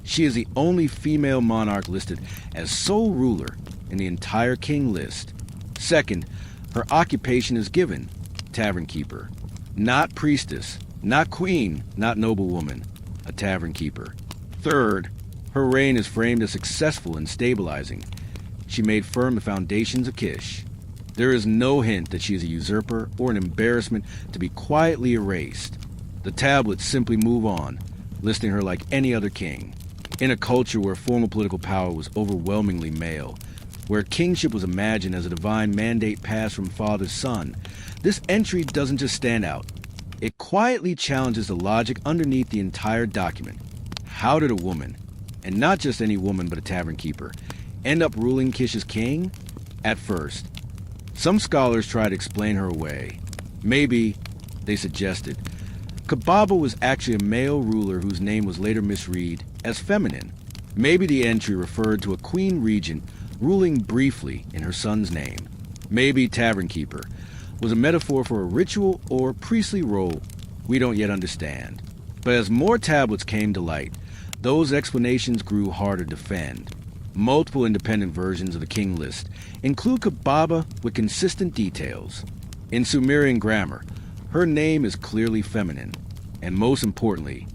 She is the only female monarch listed as sole ruler in the entire king list. Second, her occupation is given, Tavernkeeper. Not priestess, not queen, not noblewoman, a Tavernkeeper. Third, her reign is framed as successful and stabilizing. She made firm the foundations of Kish. There is no hint that she is a usurper or an embarrassment to be quietly erased. The tablets simply move on, listing her like any other king. In a culture where formal political power was overwhelmingly male, where kingship was imagined as a divine mandate passed from father to son, this entry doesn't just stand out. It quietly challenges the logic underneath the entire document. How did a woman, and not just any woman but a Tavernkeeper, end up ruling Kish as king? At first, some scholars try to explain her away. Maybe, they suggested, Kubaba was actually a male ruler whose name was later misread as feminine. Maybe the entry referred to a queen regent ruling briefly in her son's name. Maybe Tavernkeeper was a metaphor for a ritual or priestly role we don't yet understand. But as more tablets came to light, those explanations grew harder to defend. Multiple independent versions of the king list include Kubaba with consistent details. In Sumerian grammar, her name is clearly feminine, and most importantly,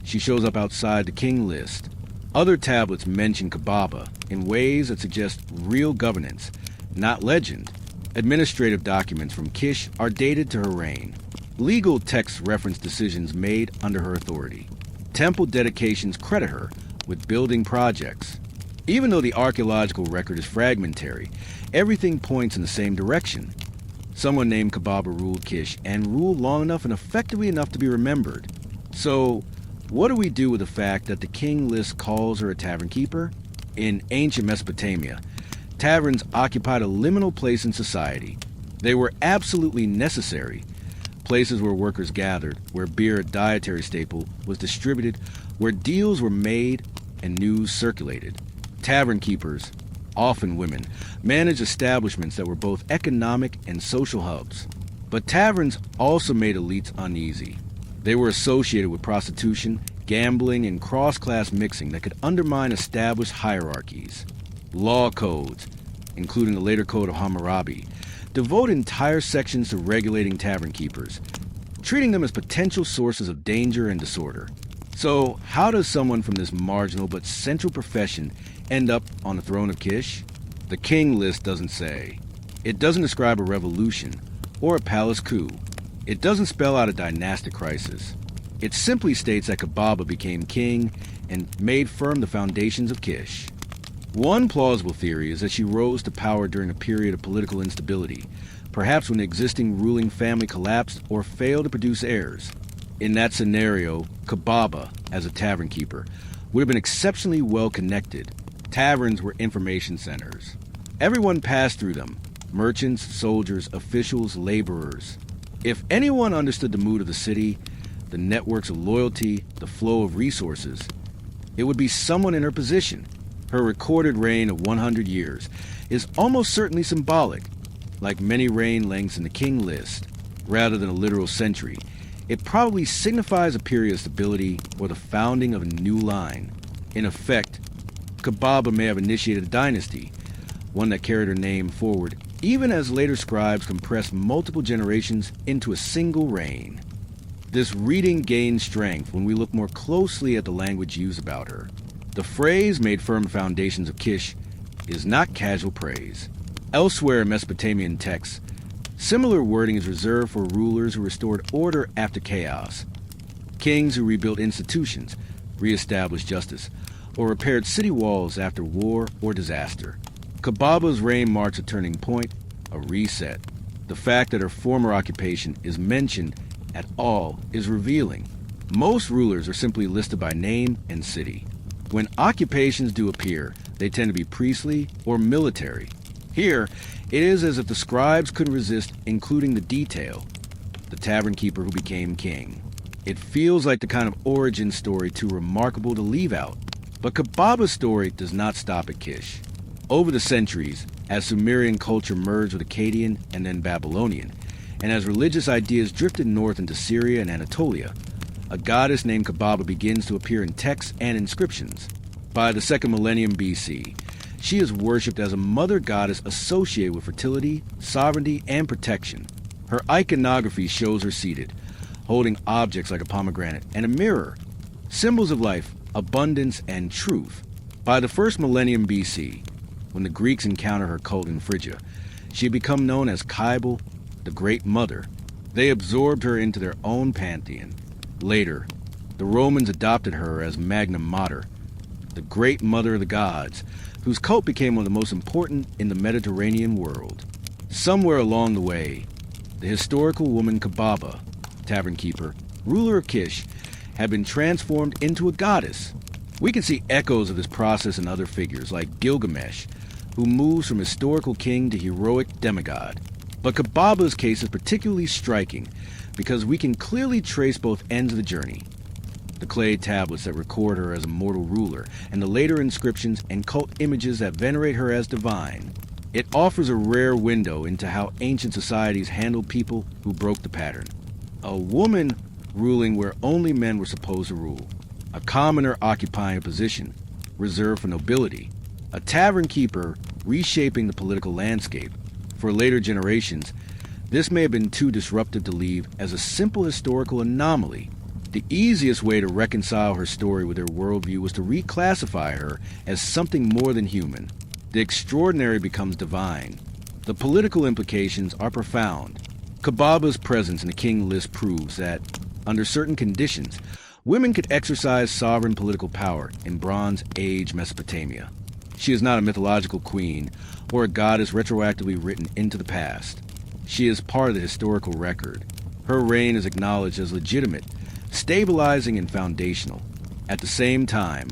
she shows up outside the king list. Other tablets mention Kubaba in ways that suggest real governance, not legend. Administrative documents from Kish are dated to her reign. Legal texts reference decisions made under her authority. Temple dedications credit her with building projects. Even though the archaeological record is fragmentary, everything points in the same direction. Someone named Kubaba ruled Kish and ruled long enough and effectively enough to be remembered. So, what do we do with the fact that the king list calls her a tavernkeeper? In ancient Mesopotamia, taverns occupied a liminal place in society. They were absolutely necessary. Places where workers gathered, where beer, a dietary staple, was distributed, where deals were made and news circulated. Tavern keepers, often women, managed establishments that were both economic and social hubs. But taverns also made elites uneasy. They were associated with prostitution, gambling, and cross-class mixing that could undermine established hierarchies. Law codes, including the later Code of Hammurabi, devote entire sections to regulating tavern keepers, treating them as potential sources of danger and disorder. So, how does someone from this marginal but central profession end up on the throne of Kish? The king list doesn't say. It doesn't describe a revolution or a palace coup. It doesn't spell out a dynastic crisis. It simply states that Kubaba became king and made firm the foundations of Kish. One plausible theory is that she rose to power during a period of political instability, perhaps when the existing ruling family collapsed or failed to produce heirs. In that scenario, Kubaba, as a tavern keeper, would have been exceptionally well connected. Taverns were information centers. Everyone passed through them: merchants, soldiers, officials, laborers. If anyone understood the mood of the city, the networks of loyalty, the flow of resources, it would be someone in her position. Her recorded reign of 100 years is almost certainly symbolic. Like many reign lengths in the king list, rather than a literal century, it probably signifies a period of stability or the founding of a new line. In effect, Kubaba may have initiated a dynasty, one that carried her name forward, even as later scribes compressed multiple generations into a single reign. This reading gains strength when we look more closely at the language used about her. The phrase "made firm foundations of Kish" is not casual praise. Elsewhere in Mesopotamian texts, similar wording is reserved for rulers who restored order after chaos, kings who rebuilt institutions, re-established justice, or repaired city walls after war or disaster. Kubaba's reign marks a turning point, a reset. The fact that her former occupation is mentioned at all is revealing. Most rulers are simply listed by name and city. When occupations do appear, they tend to be priestly or military. Here, it is as if the scribes couldn't resist including the detail: the tavern keeper who became king. It feels like the kind of origin story too remarkable to leave out. But Kubaba's story does not stop at Kish. Over the centuries, as Sumerian culture merged with Akkadian and then Babylonian, and as religious ideas drifted north into Syria and Anatolia, a goddess named Kubaba begins to appear in texts and inscriptions. By the 2nd millennium BC, she is worshipped as a mother goddess associated with fertility, sovereignty, and protection. Her iconography shows her seated, holding objects like a pomegranate and a mirror, symbols of life, abundance, and truth. By the 1st millennium BC, when the Greeks encountered her cult in Phrygia, she had become known as Kybele, the Great Mother. They absorbed her into their own pantheon. Later, the Romans adopted her as Magna Mater, the Great Mother of the Gods, whose cult became one of the most important in the Mediterranean world. Somewhere along the way, the historical woman Kubaba, tavern keeper, ruler of Kish, had been transformed into a goddess. We can see echoes of this process in other figures like Gilgamesh, who moves from historical king to heroic demigod. But Kubaba's case is particularly striking because we can clearly trace both ends of the journey: the clay tablets that record her as a mortal ruler, and the later inscriptions and cult images that venerate her as divine. It offers a rare window into how ancient societies handled people who broke the pattern. A woman ruling where only men were supposed to rule. A commoner occupying a position reserved for nobility. A tavernkeeper reshaping the political landscape. For later generations, this may have been too disruptive to leave as a simple historical anomaly. The easiest way to reconcile her story with her worldview was to reclassify her as something more than human. The extraordinary becomes divine. The political implications are profound. Kubaba's presence in the king list proves that, under certain conditions, women could exercise sovereign political power in Bronze Age Mesopotamia. She is not a mythological queen or a goddess retroactively written into the past. She is part of the historical record. Her reign is acknowledged as legitimate, stabilizing and foundational. At the same time,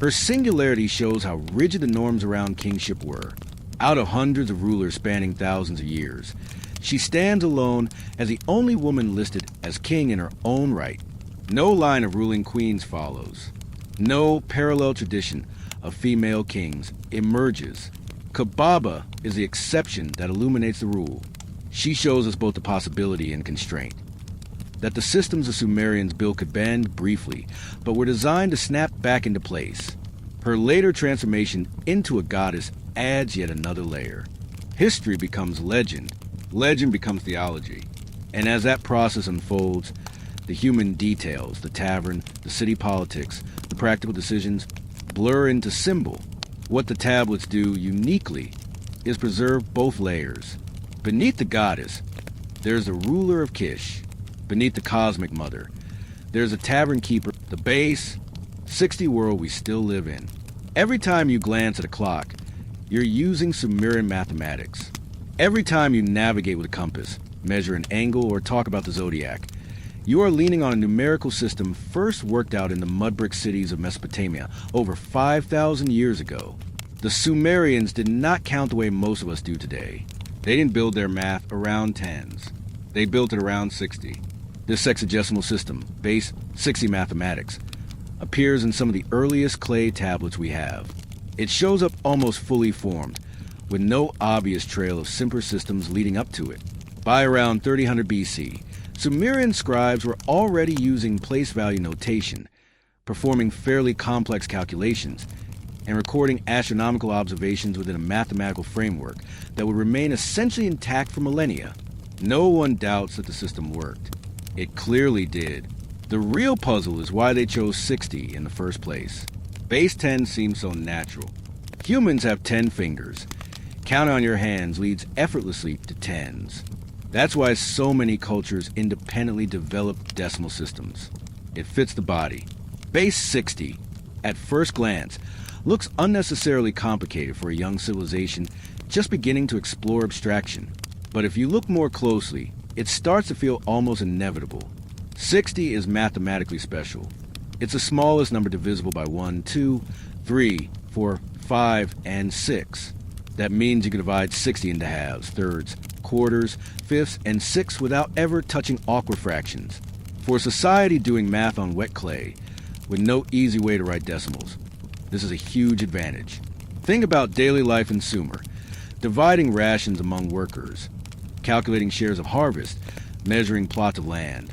her singularity shows how rigid the norms around kingship were. Out of hundreds of rulers spanning thousands of years, she stands alone as the only woman listed as king in her own right. No line of ruling queens follows. No parallel tradition of female kings emerges. Kubaba is the exception that illuminates the rule. She shows us both the possibility and constraint. That the systems the Sumerians built could bend briefly, but were designed to snap back into place. Her later transformation into a goddess adds yet another layer. History becomes legend. Legend becomes theology. And as that process unfolds, the human details, the tavern, the city politics, the practical decisions, blur into symbol. What the tablets do uniquely is preserve both layers. Beneath the goddess, there's the ruler of Kish. Beneath the cosmic mother, there's a tavernkeeper, the base, 60 world we still live in. Every time you glance at a clock, you're using Sumerian mathematics. Every time you navigate with a compass, measure an angle, or talk about the zodiac, you are leaning on a numerical system first worked out in the mudbrick cities of Mesopotamia over 5,000 years ago. The Sumerians did not count the way most of us do today. They didn't build their math around tens. They built it around 60. This sexagesimal system, base 60 mathematics, appears in some of the earliest clay tablets we have. It shows up almost fully formed, with no obvious trail of simpler systems leading up to it. By around 3000 BC, Sumerian scribes were already using place value notation, performing fairly complex calculations, and recording astronomical observations within a mathematical framework that would remain essentially intact for millennia. No one doubts that the system worked. It clearly did. The real puzzle is why they chose 60 in the first place. Base 10 seems so natural. Humans have 10 fingers. Counting on your hands leads effortlessly to tens. That's why so many cultures independently develop decimal systems. It fits the body. Base 60, at first glance, looks unnecessarily complicated for a young civilization just beginning to explore abstraction. But if you look more closely, it starts to feel almost inevitable. 60 is mathematically special. It's the smallest number divisible by 1, 2, 3, 4, 5, and 6. That means you can divide 60 into halves, thirds, quarters, fifths, and sixths without ever touching awkward fractions. For a society doing math on wet clay, with no easy way to write decimals, this is a huge advantage. Think about daily life in Sumer, dividing rations among workers, calculating shares of harvest, measuring plots of land,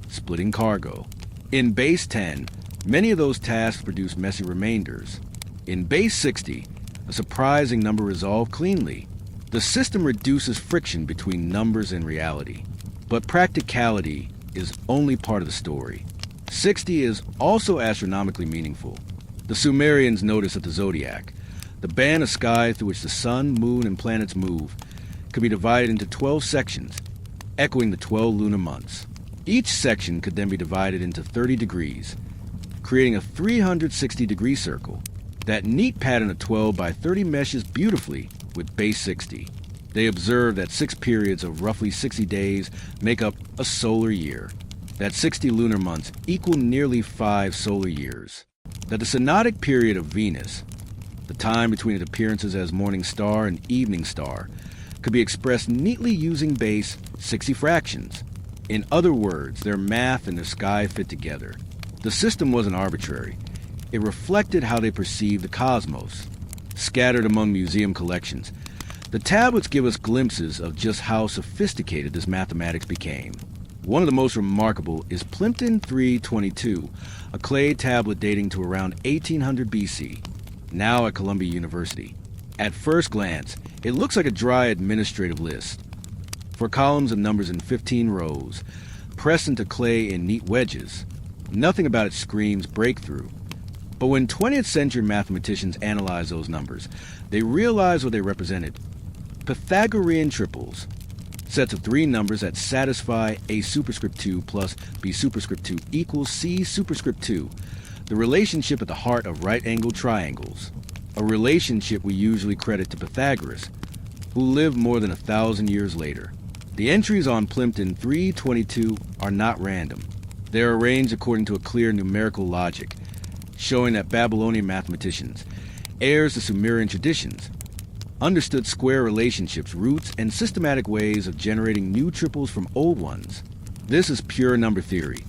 splitting cargo. In base 10, many of those tasks produce messy remainders. In base 60, a surprising number resolve cleanly. The system reduces friction between numbers and reality. But practicality is only part of the story. 60 is also astronomically meaningful. The Sumerians noticed that the zodiac, the band of sky through which the sun, moon, and planets move, could be divided into 12 sections, echoing the 12 lunar months. Each section could then be divided into 30 degrees, creating a 360-degree circle. That neat pattern of 12 by 30 meshes beautifully with base 60. They observed that 6 periods of roughly 60 days make up a solar year. That 60 lunar months equal nearly 5 solar years. That the synodic period of Venus, the time between its appearances as morning star and evening star, could be expressed neatly using base 60 fractions. In other words, their math and their sky fit together. The system wasn't arbitrary. It reflected how they perceived the cosmos. Scattered among museum collections, The tablets give us glimpses of just how sophisticated this mathematics became. One of the most remarkable is Plimpton 322, a clay tablet dating to around 1800 BC, now at Columbia University. At first glance, it looks like a dry administrative list. 4 columns of numbers in 15 rows, pressed into clay in neat wedges. Nothing about it screams breakthrough. But when 20th century mathematicians analyzed those numbers, they realized what they represented. Pythagorean triples, sets of 3 numbers that satisfy a superscript 2 plus b superscript 2 equals c superscript 2, the relationship at the heart of right-angled triangles, a relationship we usually credit to Pythagoras, who lived more than 1,000 years later. The entries on Plimpton 322 are not random. They are arranged according to a clear numerical logic, showing that Babylonian mathematicians, heirs to Sumerian traditions, understood square relationships, roots, and systematic ways of generating new triples from old ones. This is pure number theory,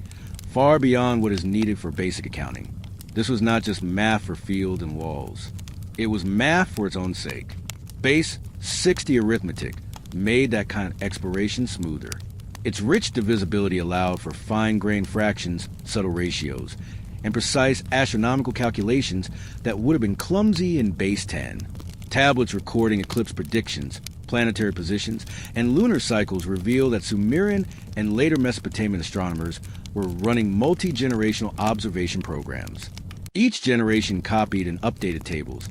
far beyond what is needed for basic accounting. This was not just math for field and walls. It was math for its own sake. Base 60 arithmetic made that kind of exploration smoother. Its rich divisibility allowed for fine-grained fractions, subtle ratios, and precise astronomical calculations that would have been clumsy in base 10. Tablets recording eclipse predictions, planetary positions, and lunar cycles reveal that Sumerian and later Mesopotamian astronomers were running multi-generational observation programs. Each generation copied and updated tables,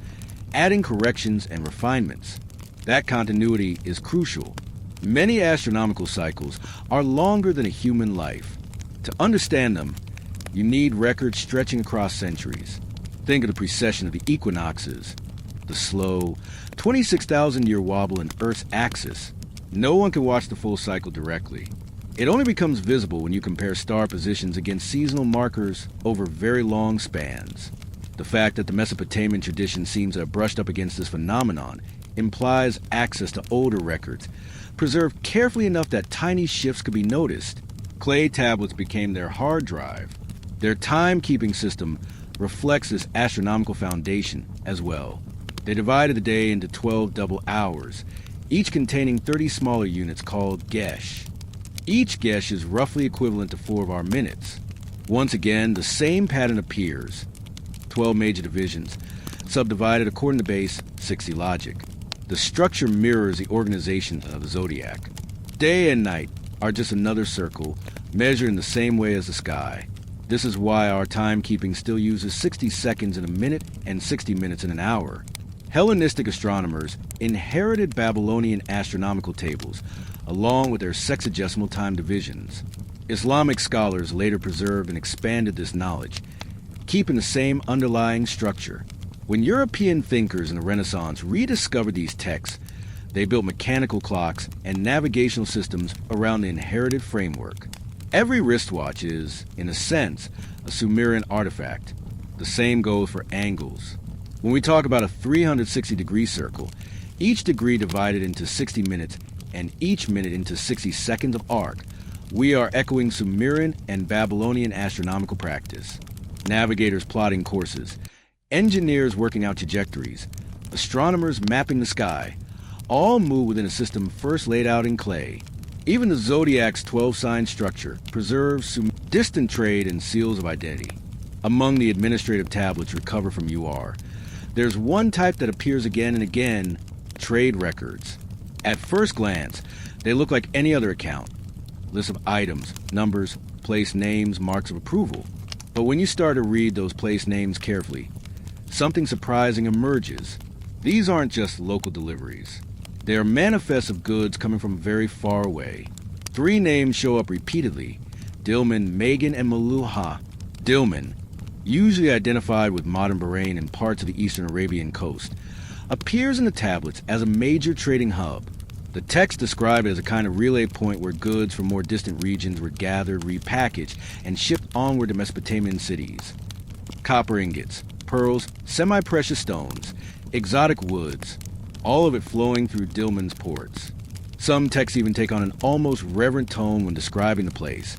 adding corrections and refinements. That continuity is crucial. Many astronomical cycles are longer than a human life. To understand them, you need records stretching across centuries. Think of the precession of the equinoxes, the slow, 26,000-year wobble in Earth's axis. No one can watch the full cycle directly. It only becomes visible when you compare star positions against seasonal markers over very long spans. The fact that the Mesopotamian tradition seems to have brushed up against this phenomenon implies access to older records, preserved carefully enough that tiny shifts could be noticed. Clay tablets became their hard drive. Their timekeeping system reflects this astronomical foundation as well. They divided the day into 12 double hours, each containing 30 smaller units called gesh. Each gesh is roughly equivalent to 4 of our minutes. Once again, the same pattern appears. 12 major divisions, subdivided according to base 60 logic. The structure mirrors the organization of the zodiac. Day and night are just another circle, measured in the same way as the sky. This is why our timekeeping still uses 60 seconds in a minute and 60 minutes in an hour. Hellenistic astronomers inherited Babylonian astronomical tables, along with their sexagesimal time divisions. Islamic scholars later preserved and expanded this knowledge, keeping the same underlying structure. When European thinkers in the Renaissance rediscovered these texts, they built mechanical clocks and navigational systems around the inherited framework. Every wristwatch is, in a sense, a Sumerian artifact. The same goes for angles. When we talk about a 360-degree circle, each degree divided into 60 minutes and each minute into 60 seconds of arc, we are echoing Sumerian and Babylonian astronomical practice. Navigators plotting courses, engineers working out trajectories, astronomers mapping the sky, all move within a system first laid out in clay. Even the zodiac's 12-sign structure preserves distant trade and seals of identity. Among the administrative tablets recovered from UR, there's one type that appears again and again: trade records. At first glance, they look like any other account. Lists of items, numbers, place names, marks of approval. But when you start to read those place names carefully, something surprising emerges. These aren't just local deliveries. They are manifests of goods coming from very far away. 3 names show up repeatedly: Dilmun, Megan, and Maluha. Dilmun, usually identified with modern Bahrain and parts of the eastern Arabian coast, appears in the tablets as a major trading hub. The text described it as a kind of relay point where goods from more distant regions were gathered, repackaged, and shipped onward to Mesopotamian cities. Copper ingots, pearls, semi-precious stones, exotic woods, all of it flowing through Dilmun's ports. Some texts even take on an almost reverent tone when describing the place,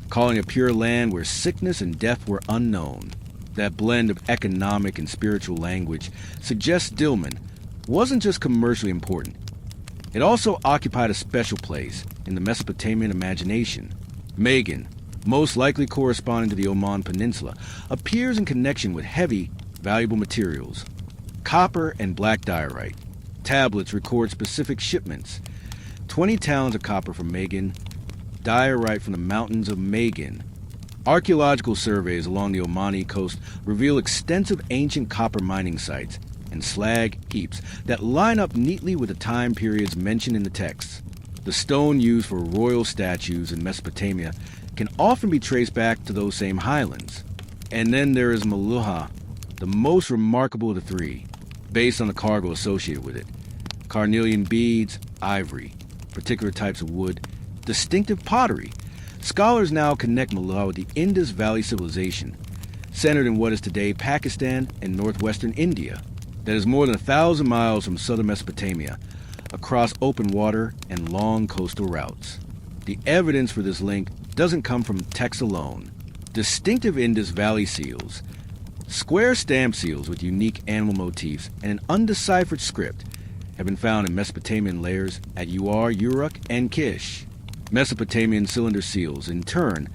calling it pure land where sickness and death were unknown. That blend of economic and spiritual language suggests Dilmun wasn't just commercially important, It also occupied a special place in the Mesopotamian imagination. Magan, most likely corresponding to the Oman Peninsula, appears in connection with heavy, valuable materials. Copper and black diorite. Tablets record specific shipments. 20 talents of copper from Magan, diorite from the mountains of Magan. Archaeological surveys along the Omani coast reveal extensive ancient copper mining sites and slag heaps that line up neatly with the time periods mentioned in the texts. The stone used for royal statues in Mesopotamia can often be traced back to those same highlands. And then there is Meluha, the most remarkable of the three, based on the cargo associated with it. Carnelian beads, ivory, particular types of wood, distinctive pottery. Scholars now connect Meluha with the Indus Valley civilization, centered in what is today Pakistan and northwestern India, that is more than 1,000 miles from southern Mesopotamia, across open water and long coastal routes. The evidence for this link doesn't come from text alone. Distinctive Indus Valley seals, square stamp seals with unique animal motifs, and an undeciphered script have been found in Mesopotamian layers at Ur, Uruk, and Kish. Mesopotamian cylinder seals, in turn,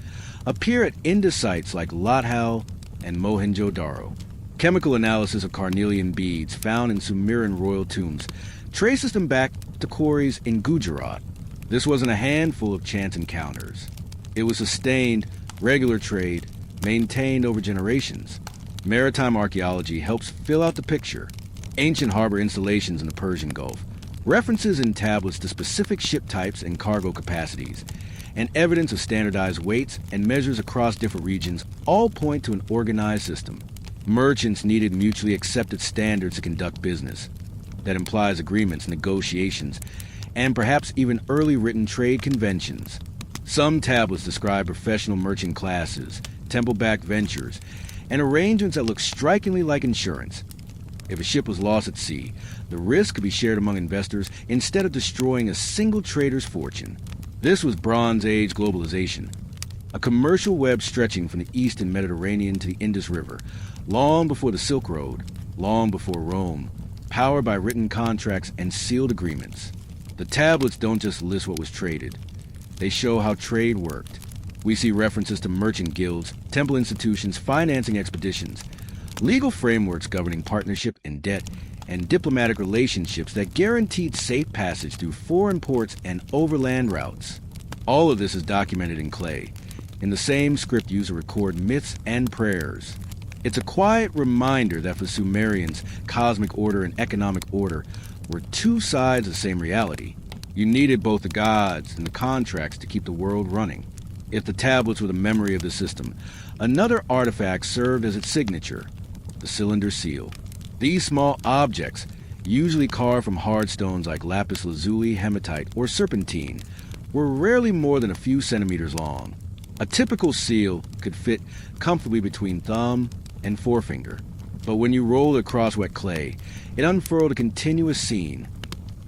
appear at Indus sites like Lathal and Mohenjo-Daro. Chemical analysis of carnelian beads found in Sumerian royal tombs traces them back to quarries in Gujarat. This wasn't a handful of chance encounters. It was sustained, regular trade, maintained over generations. Maritime archaeology helps fill out the picture. Ancient harbor installations in the Persian Gulf, references in tablets to specific ship types and cargo capacities, and evidence of standardized weights and measures across different regions all point to an organized system. Merchants needed mutually accepted standards to conduct business. That implies agreements, negotiations, and perhaps even early written trade conventions. Some tablets describe professional merchant classes, temple-backed ventures, and arrangements that look strikingly like insurance. If a ship was lost at sea, the risk could be shared among investors instead of destroying a single trader's fortune. This was Bronze Age globalization, a commercial web stretching from the eastern Mediterranean to the Indus River, long before the Silk Road, long before Rome, powered by written contracts and sealed agreements. The tablets don't just list what was traded. They show how trade worked. We see references to merchant guilds, temple institutions, financing expeditions, legal frameworks governing partnership and debt, and diplomatic relationships that guaranteed safe passage through foreign ports and overland routes. All of this is documented in clay, in the same script used to record myths and prayers. It's a quiet reminder that for Sumerians, cosmic order and economic order were two sides of the same reality. You needed both the gods and the contracts to keep the world running. If the tablets were the memory of the system, another artifact served as its signature, the cylinder seal. These small objects, usually carved from hard stones like lapis lazuli, hematite, or serpentine, were rarely more than a few centimeters long. A typical seal could fit comfortably between thumb and forefinger, but when you rolled across wet clay, it unfurled a continuous scene,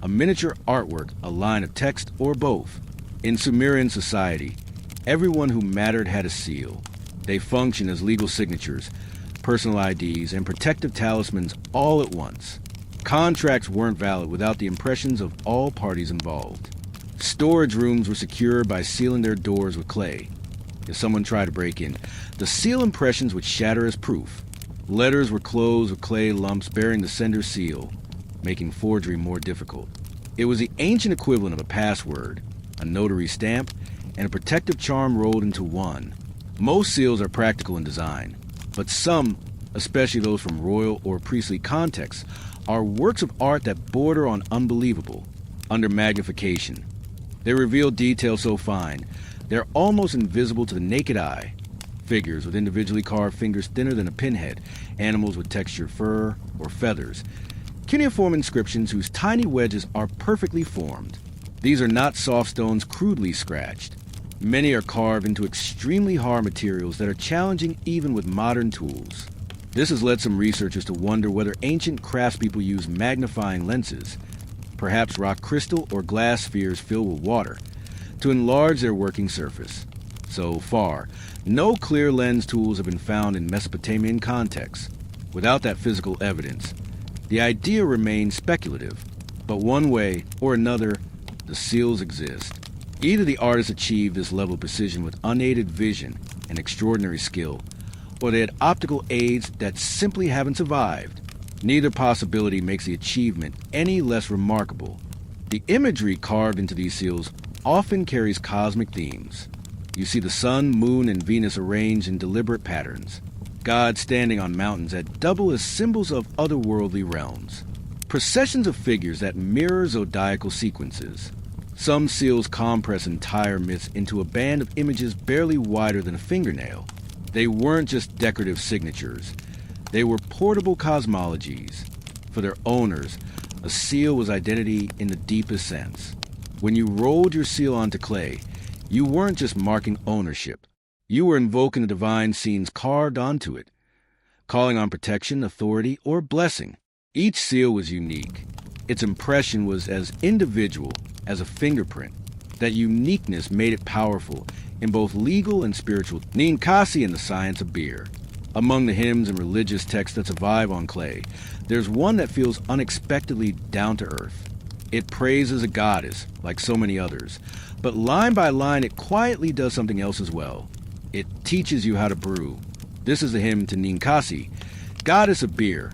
a miniature artwork, a line of text, or both. In Sumerian society, everyone who mattered had a seal. They functioned as legal signatures, personal IDs, and protective talismans all at once. Contracts weren't valid without the impressions of all parties involved. Storage rooms were secured by sealing their doors with clay. If someone tried to break in, the seal impressions would shatter as proof. Letters were closed with clay lumps bearing the sender's seal, making forgery more difficult. It was the ancient equivalent of a password, a notary stamp, and a protective charm rolled into one. Most seals are practical in design, but some, especially those from royal or priestly contexts, are works of art that border on unbelievable, under magnification. They reveal details so fine, they're almost invisible to the naked eye. Figures with individually carved fingers thinner than a pinhead, animals with textured fur or feathers, cuneiform inscriptions whose tiny wedges are perfectly formed. These are not soft stones crudely scratched. Many are carved into extremely hard materials that are challenging even with modern tools. This has led some researchers to wonder whether ancient craftspeople used magnifying lenses, perhaps rock crystal or glass spheres filled with water, to enlarge their working surface. So far, no clear lens tools have been found in Mesopotamian contexts. Without that physical evidence, the idea remains speculative, but one way or another, the seals exist. Either the artists achieved this level of precision with unaided vision and extraordinary skill, or they had optical aids that simply haven't survived. Neither possibility makes the achievement any less remarkable. The imagery carved into these seals often carries cosmic themes. You see the sun, moon, and Venus arranged in deliberate patterns. Gods standing on mountains that double as symbols of otherworldly realms. Processions of figures that mirror zodiacal sequences. Some seals compress entire myths into a band of images barely wider than a fingernail. They weren't just decorative signatures. They were portable cosmologies. For their owners, a seal was identity in the deepest sense. When you rolled your seal onto clay, you weren't just marking ownership. You were invoking the divine scenes carved onto it, calling on protection, authority, or blessing. Each seal was unique. Its impression was as individual as a fingerprint. That uniqueness made it powerful in both legal and spiritual. Ninkasi and the science of beer. Among the hymns and religious texts that survive on clay, there's one that feels unexpectedly down to earth. It praises a goddess, like so many others, but line by line it quietly does something else as well. It teaches you how to brew. This is a hymn to Ninkasi, goddess of beer,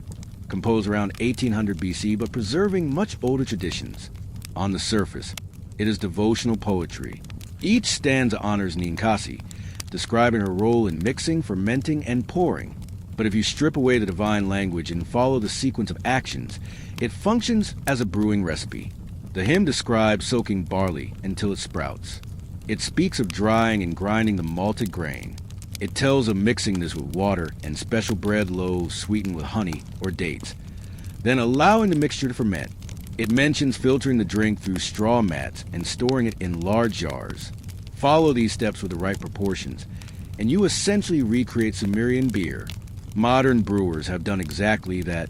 composed around 1800 BC but preserving much older traditions. On the surface, it is devotional poetry. Each stanza honors Ninkasi, describing her role in mixing, fermenting, and pouring. But if you strip away the divine language and follow the sequence of actions, it functions as a brewing recipe. The hymn describes soaking barley until it sprouts. It speaks of drying and grinding the malted grain. It tells of mixing this with water and special bread loaves sweetened with honey or dates, then allowing the mixture to ferment. It mentions filtering the drink through straw mats and storing it in large jars. Follow these steps with the right proportions, and you essentially recreate Sumerian beer. Modern brewers have done exactly that,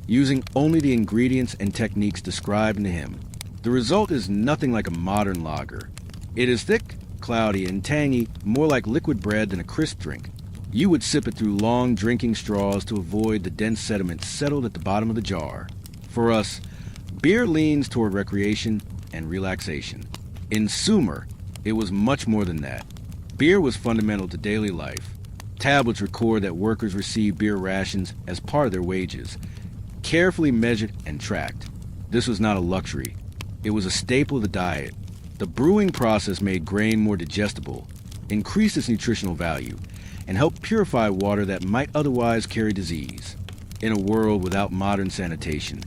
using only the ingredients and techniques described in the hymn. The result is nothing like a modern lager. It is thick, cloudy, and tangy, more like liquid bread than a crisp drink. You would sip it through long drinking straws to avoid the dense sediment settled at the bottom of the jar. For us, beer leans toward recreation and relaxation. In Sumer, it was much more than that. Beer was fundamental to daily life. Tablets record that workers received beer rations as part of their wages, carefully measured and tracked. This was not a luxury. It was a staple of the diet. The brewing process made grain more digestible, increased its nutritional value, and helped purify water that might otherwise carry disease. In a world without modern sanitation,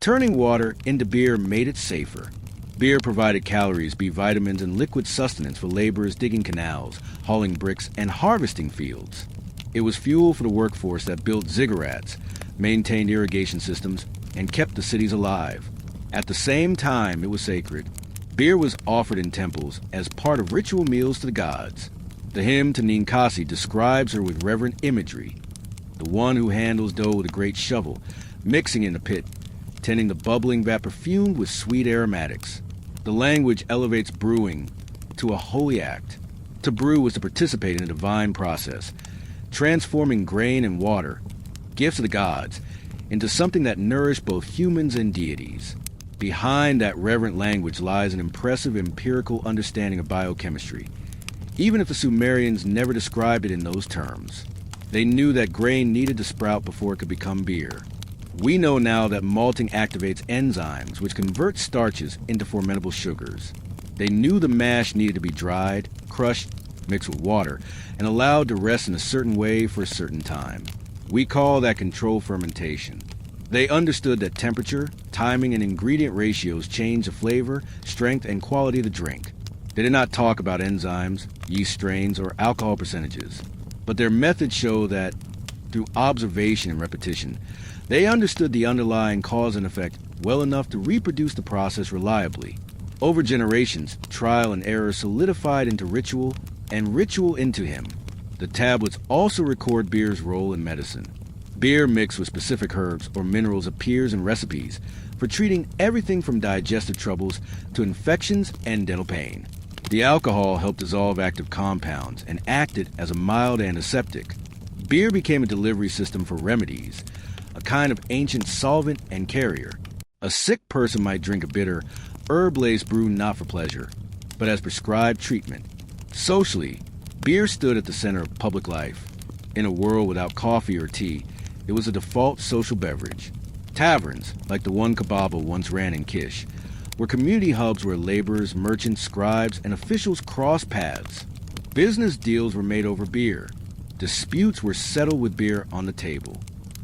turning water into beer made it safer. Beer provided calories, B vitamins, and liquid sustenance for laborers digging canals, hauling bricks, and harvesting fields. It was fuel for the workforce that built ziggurats, maintained irrigation systems, and kept the cities alive. At the same time, it was sacred. Beer was offered in temples as part of ritual meals to the gods. The hymn to Ninkasi describes her with reverent imagery. The one who handles dough with a great shovel, mixing in the pit, tending the bubbling vat perfumed with sweet aromatics. The language elevates brewing to a holy act. To brew was to participate in a divine process, transforming grain and water, gifts of the gods, into something that nourished both humans and deities. Behind that reverent language lies an impressive empirical understanding of biochemistry, even if the Sumerians never described it in those terms. They knew that grain needed to sprout before it could become beer. We know now that malting activates enzymes which convert starches into fermentable sugars. They knew the mash needed to be dried, crushed, mixed with water, and allowed to rest in a certain way for a certain time. We call that controlled fermentation. They understood that temperature, timing, and ingredient ratios change the flavor, strength, and quality of the drink. They did not talk about enzymes, yeast strains, or alcohol percentages, but their methods show that, through observation and repetition, they understood the underlying cause and effect well enough to reproduce the process reliably. Over generations, trial and error solidified into ritual, and ritual into hymn. The tablets also record beer's role in medicine. Beer mixed with specific herbs or minerals appears in recipes for treating everything from digestive troubles to infections and dental pain. The alcohol helped dissolve active compounds and acted as a mild antiseptic. Beer became a delivery system for remedies, a kind of ancient solvent and carrier. A sick person might drink a bitter, herb-laced brew not for pleasure, but as prescribed treatment. Socially, beer stood at the center of public life. In a world without coffee or tea, it was a default social beverage. Taverns, like the one Kubaba once ran in Kish, were community hubs where laborers, merchants, scribes, and officials crossed paths. Business deals were made over beer. Disputes were settled with beer on the table.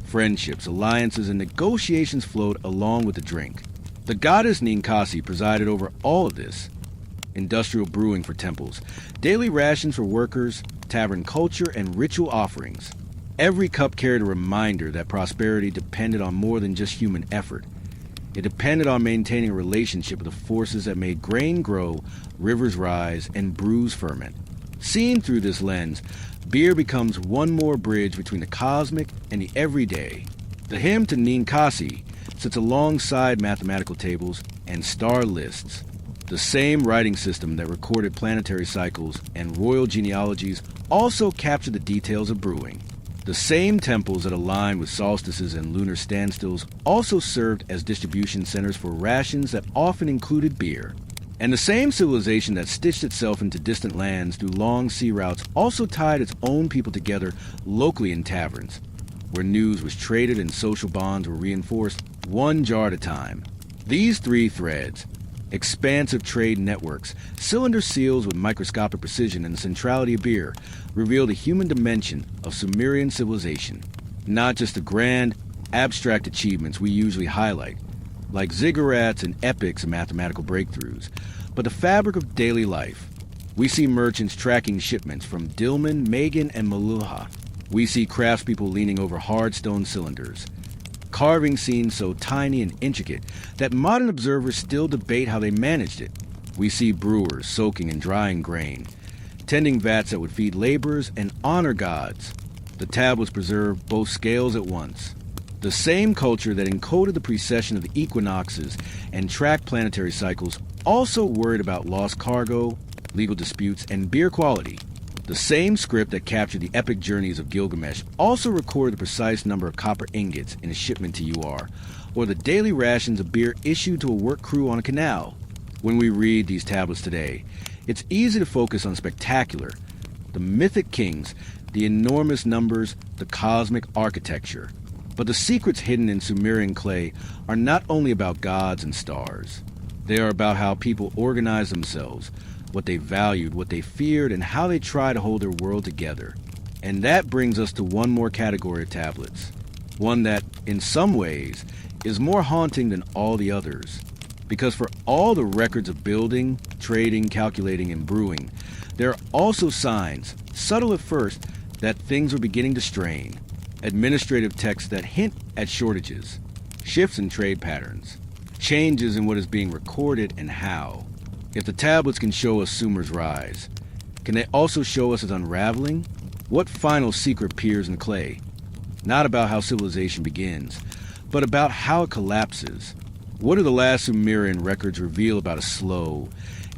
Friendships, alliances, and negotiations flowed along with the drink. The goddess Ninkasi presided over all of this. Industrial brewing for temples, daily rations for workers, tavern culture, and ritual offerings. Every cup carried a reminder that prosperity depended on more than just human effort. It depended on maintaining a relationship with the forces that made grain grow, rivers rise, and brews ferment. Seen through this lens, beer becomes one more bridge between the cosmic and the everyday. The hymn to Ninkasi sits alongside mathematical tables and star lists. The same writing system that recorded planetary cycles and royal genealogies also captured the details of brewing. The same temples that aligned with solstices and lunar standstills also served as distribution centers for rations that often included beer. And the same civilization that stitched itself into distant lands through long sea routes also tied its own people together locally in taverns, where news was traded and social bonds were reinforced one jar at a time. These three threads, expansive trade networks, cylinder seals with microscopic precision, and the centrality of beer, reveal the human dimension of Sumerian civilization. Not just the grand, abstract achievements we usually highlight, like ziggurats and epics and mathematical breakthroughs, but the fabric of daily life. We see merchants tracking shipments from Dilmun, Magan, and Maluha. We see craftspeople leaning over hard stone cylinders, carving scenes so tiny and intricate that modern observers still debate how they managed it. We see brewers soaking and drying grain, tending vats that would feed laborers and honor gods. The tablets preserve both scales at once. The same culture that encoded the precession of the equinoxes and tracked planetary cycles also worried about lost cargo, legal disputes, and beer quality. The same script that captured the epic journeys of Gilgamesh also recorded the precise number of copper ingots in a shipment to UR, or the daily rations of beer issued to a work crew on a canal. When we read these tablets today, it's easy to focus on spectacular, the mythic kings, the enormous numbers, the cosmic architecture. But the secrets hidden in Sumerian clay are not only about gods and stars. They are about how people organized themselves, what they valued, what they feared, and how they tried to hold their world together. And that brings us to one more category of tablets, one that, in some ways, is more haunting than all the others. Because for all the records of building, trading, calculating, and brewing, there are also signs, subtle at first, that things are beginning to strain. Administrative texts that hint at shortages, shifts in trade patterns, changes in what is being recorded and how. If the tablets can show us Sumer's rise, can they also show us its unraveling? What final secret peers in clay? Not about how civilization begins, but about how it collapses. What do the last Sumerian records reveal about a slow,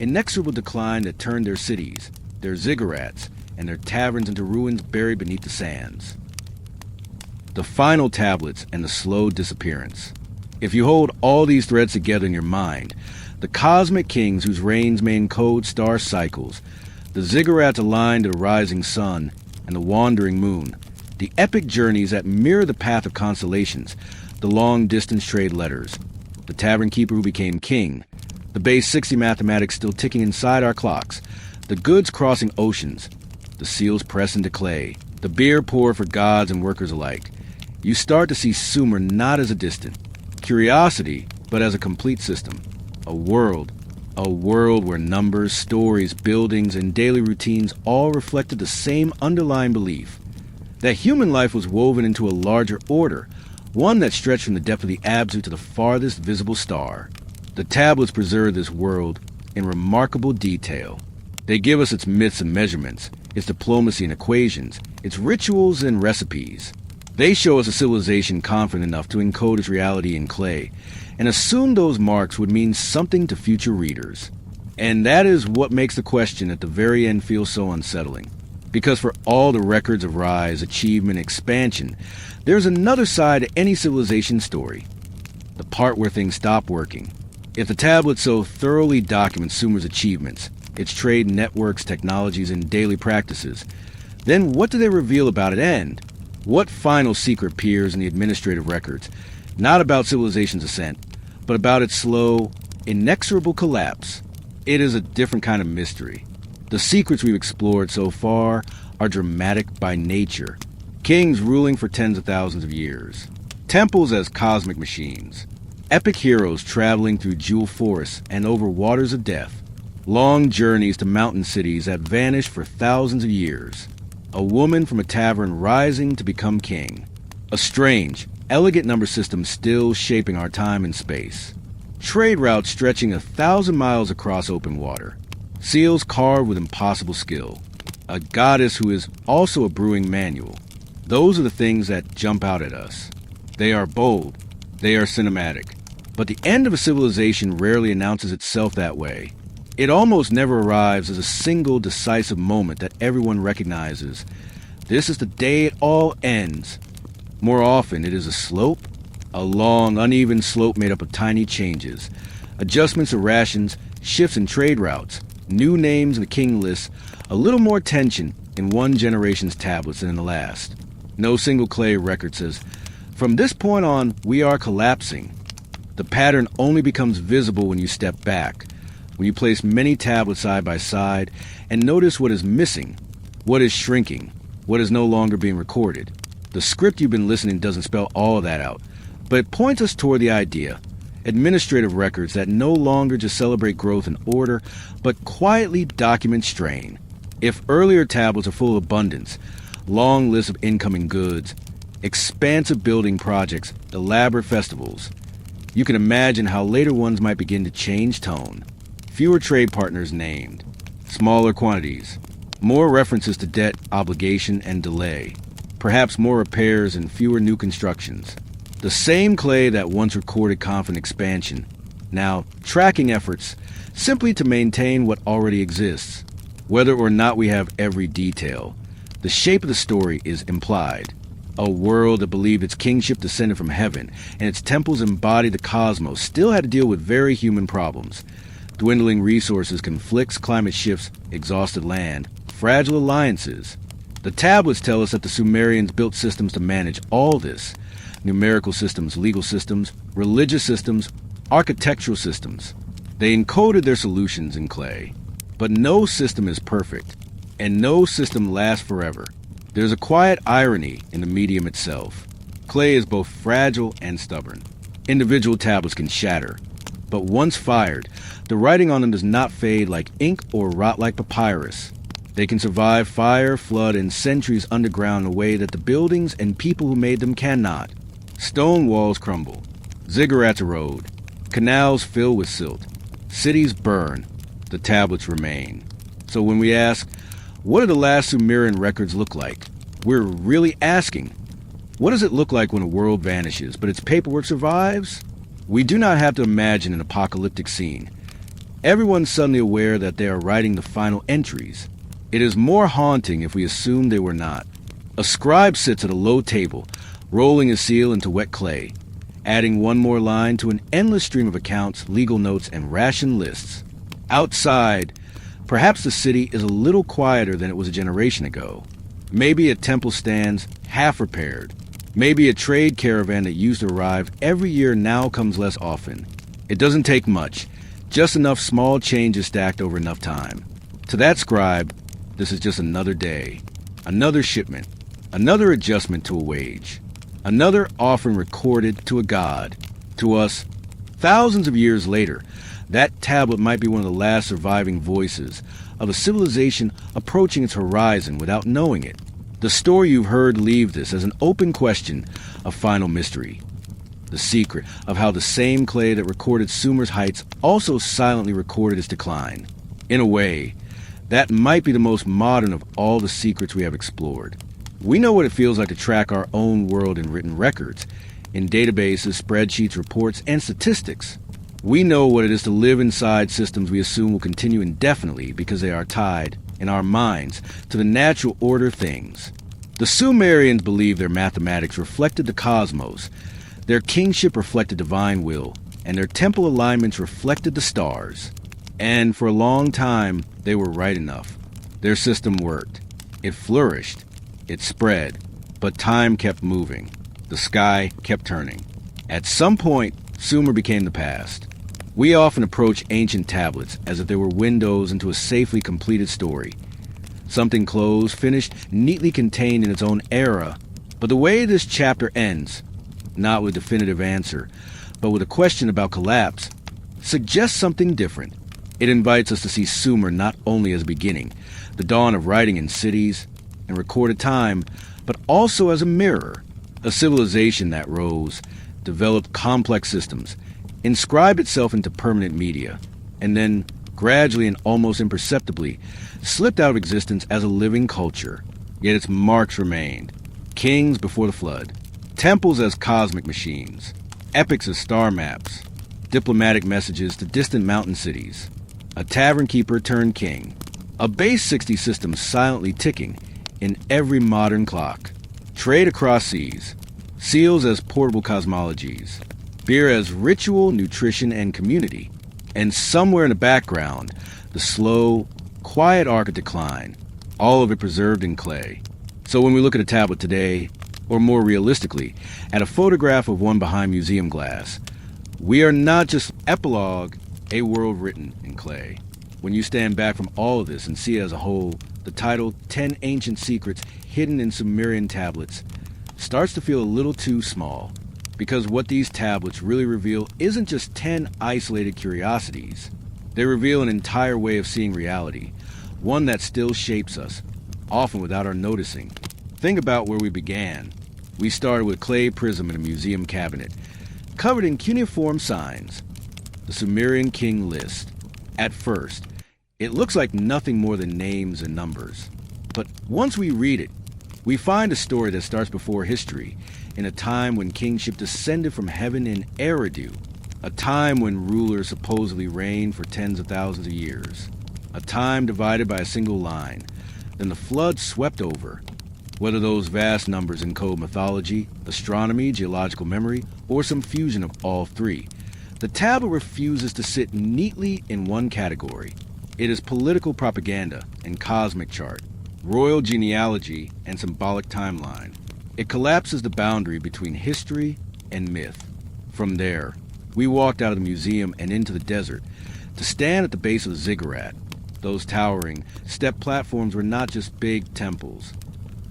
inexorable decline that turned their cities, their ziggurats, and their taverns into ruins buried beneath the sands? The final tablets and the slow disappearance. If you hold all these threads together in your mind, the cosmic kings whose reigns may encode star cycles, the ziggurats aligned to the rising sun and the wandering moon, the epic journeys that mirror the path of constellations, the long-distance trade letters, the Tavernkeeper who became king, the base 60 mathematics still ticking inside our clocks, the goods crossing oceans, the seals pressed into clay, the beer poured for gods and workers alike. You start to see Sumer not as a distant curiosity, but as a complete system. A world where numbers, stories, buildings, and daily routines all reflected the same underlying belief, that human life was woven into a larger order, one that stretched from the depth of the Abzu to the farthest visible star. The tablets preserve this world in remarkable detail. They give us its myths and measurements, its diplomacy and equations, its rituals and recipes. They show us a civilization confident enough to encode its reality in clay, and assume those marks would mean something to future readers. And that is what makes the question at the very end feel so unsettling. Because for all the records of rise, achievement, expansion, there's another side to any civilization story. The part where things stop working. If the tablet so thoroughly documents Sumer's achievements, its trade networks, technologies, and daily practices, then what do they reveal about it and what final secret appears in the administrative records, not about civilization's ascent, but about its slow, inexorable collapse? It is a different kind of mystery. The secrets we've explored so far are dramatic by nature. Kings ruling for tens of thousands of years. Temples as cosmic machines. Epic heroes traveling through jewel forests and over waters of death. Long journeys to mountain cities that vanished for thousands of years. A woman from a tavern rising to become king. A strange, elegant number system still shaping our time and space. Trade routes stretching 1,000 miles across open water. Seals carved with impossible skill. A goddess who is also a brewing manual. Those are the things that jump out at us. They are bold. They are cinematic. But the end of a civilization rarely announces itself that way. It almost never arrives as a single decisive moment that everyone recognizes. This is the day it all ends. More often, it is a slope, a long, uneven slope made up of tiny changes, adjustments of rations, shifts in trade routes, new names in the king list, a little more tension in one generation's tablets than in the last. No single clay record says, "From this point on, we are collapsing." The pattern only becomes visible when you step back, when you place many tablets side by side and notice what is missing, what is shrinking, what is no longer being recorded. The script you've been listening doesn't spell all of that out, but it points us toward the idea. Administrative records that no longer just celebrate growth and order, but quietly document strain. If earlier tablets are full of abundance, long lists of incoming goods, expansive building projects, elaborate festivals, you can imagine how later ones might begin to change tone. Fewer trade partners named, smaller quantities, more references to debt, obligation, and delay, perhaps more repairs and fewer new constructions. The same clay that once recorded confident expansion, now tracking efforts simply to maintain what already exists. Whether or not we have every detail, the shape of the story is implied. A world that believed its kingship descended from heaven and its temples embodied the cosmos still had to deal with very human problems. Dwindling resources, conflicts, climate shifts, exhausted land, fragile alliances. The tablets tell us that the Sumerians built systems to manage all this. Numerical systems, legal systems, religious systems, architectural systems. They encoded their solutions in clay. But no system is perfect, and no system lasts forever. There's a quiet irony in the medium itself. Clay is both fragile and stubborn. Individual tablets can shatter, but once fired, the writing on them does not fade like ink or rot like papyrus. They can survive fire, flood, and centuries underground in a way that the buildings and people who made them cannot. Stone walls crumble, ziggurats erode, canals fill with silt, cities burn, the tablets remain. So when we ask, what do the last Sumerian records look like? We're really asking, what does it look like when a world vanishes, but its paperwork survives? We do not have to imagine an apocalyptic scene. Everyone's suddenly aware that they are writing the final entries. It is more haunting if we assume they were not. A scribe sits at a low table, rolling a seal into wet clay, adding one more line to an endless stream of accounts, legal notes, and ration lists. Outside, perhaps the city is a little quieter than it was a generation ago. Maybe a temple stands half repaired. Maybe a trade caravan that used to arrive every year now comes less often. It doesn't take much, just enough small changes stacked over enough time. To that scribe, this is just another day, another shipment, another adjustment to a wage, another offering recorded to a god. To us, thousands of years later, that tablet might be one of the last surviving voices of a civilization approaching its horizon without knowing it. The story you've heard leave this as an open question of final mystery. The secret of how the same clay that recorded Sumer's heights also silently recorded its decline. In a way, that might be the most modern of all the secrets we have explored. We know what it feels like to track our own world in written records, in databases, spreadsheets, reports, and statistics. We know what it is to live inside systems we assume will continue indefinitely because they are tied, in our minds, to the natural order of things. The Sumerians believed their mathematics reflected the cosmos. Their kingship reflected divine will, and their temple alignments reflected the stars. And for a long time, they were right enough. Their system worked. It flourished. It spread. But time kept moving. The sky kept turning. At some point, Sumer became the past. We often approach ancient tablets as if they were windows into a safely completed story. Something closed, finished, neatly contained in its own era. But the way this chapter ends, not with a definitive answer, but with a question about collapse, suggests something different. It invites us to see Sumer not only as a beginning, the dawn of writing in cities and recorded time, but also as a mirror, a civilization that rose, developed complex systems, inscribed itself into permanent media, and then, gradually and almost imperceptibly, slipped out of existence as a living culture. Yet its marks remained. Kings before the flood, temples as cosmic machines, epics as star maps, diplomatic messages to distant mountain cities, a Tavernkeeper turned king, a base 60 system silently ticking in every modern clock, trade across seas, seals as portable cosmologies, beer as ritual, nutrition, and community, and somewhere in the background, the slow, quiet arc of decline, all of it preserved in clay. So when we look at a tablet today, or more realistically, at a photograph of one behind museum glass, we are not just Epilogue, a world written in clay. When you stand back from all of this and see it as a whole, the title 10 Ancient Secrets Hidden in Sumerian Tablets starts to feel a little too small, because what these tablets really reveal isn't just 10 isolated curiosities. They reveal an entire way of seeing reality, one that still shapes us, often without our noticing. Think about where we began. We started with a clay prism in a museum cabinet, covered in cuneiform signs. The Sumerian king list. At first, it looks like nothing more than names and numbers. But once we read it, we find a story that starts before history, in a time when kingship descended from heaven in Eridu, a time when rulers supposedly reigned for tens of thousands of years, a time divided by a single line. Then the flood swept over. Whether those vast numbers encode mythology, astronomy, geological memory, or some fusion of all three, the tablet refuses to sit neatly in one category. It is political propaganda and cosmic chart, royal genealogy and symbolic timeline. It collapses the boundary between history and myth. From there, we walked out of the museum and into the desert to stand at the base of the Ziggurat. Those towering step platforms were not just big temples.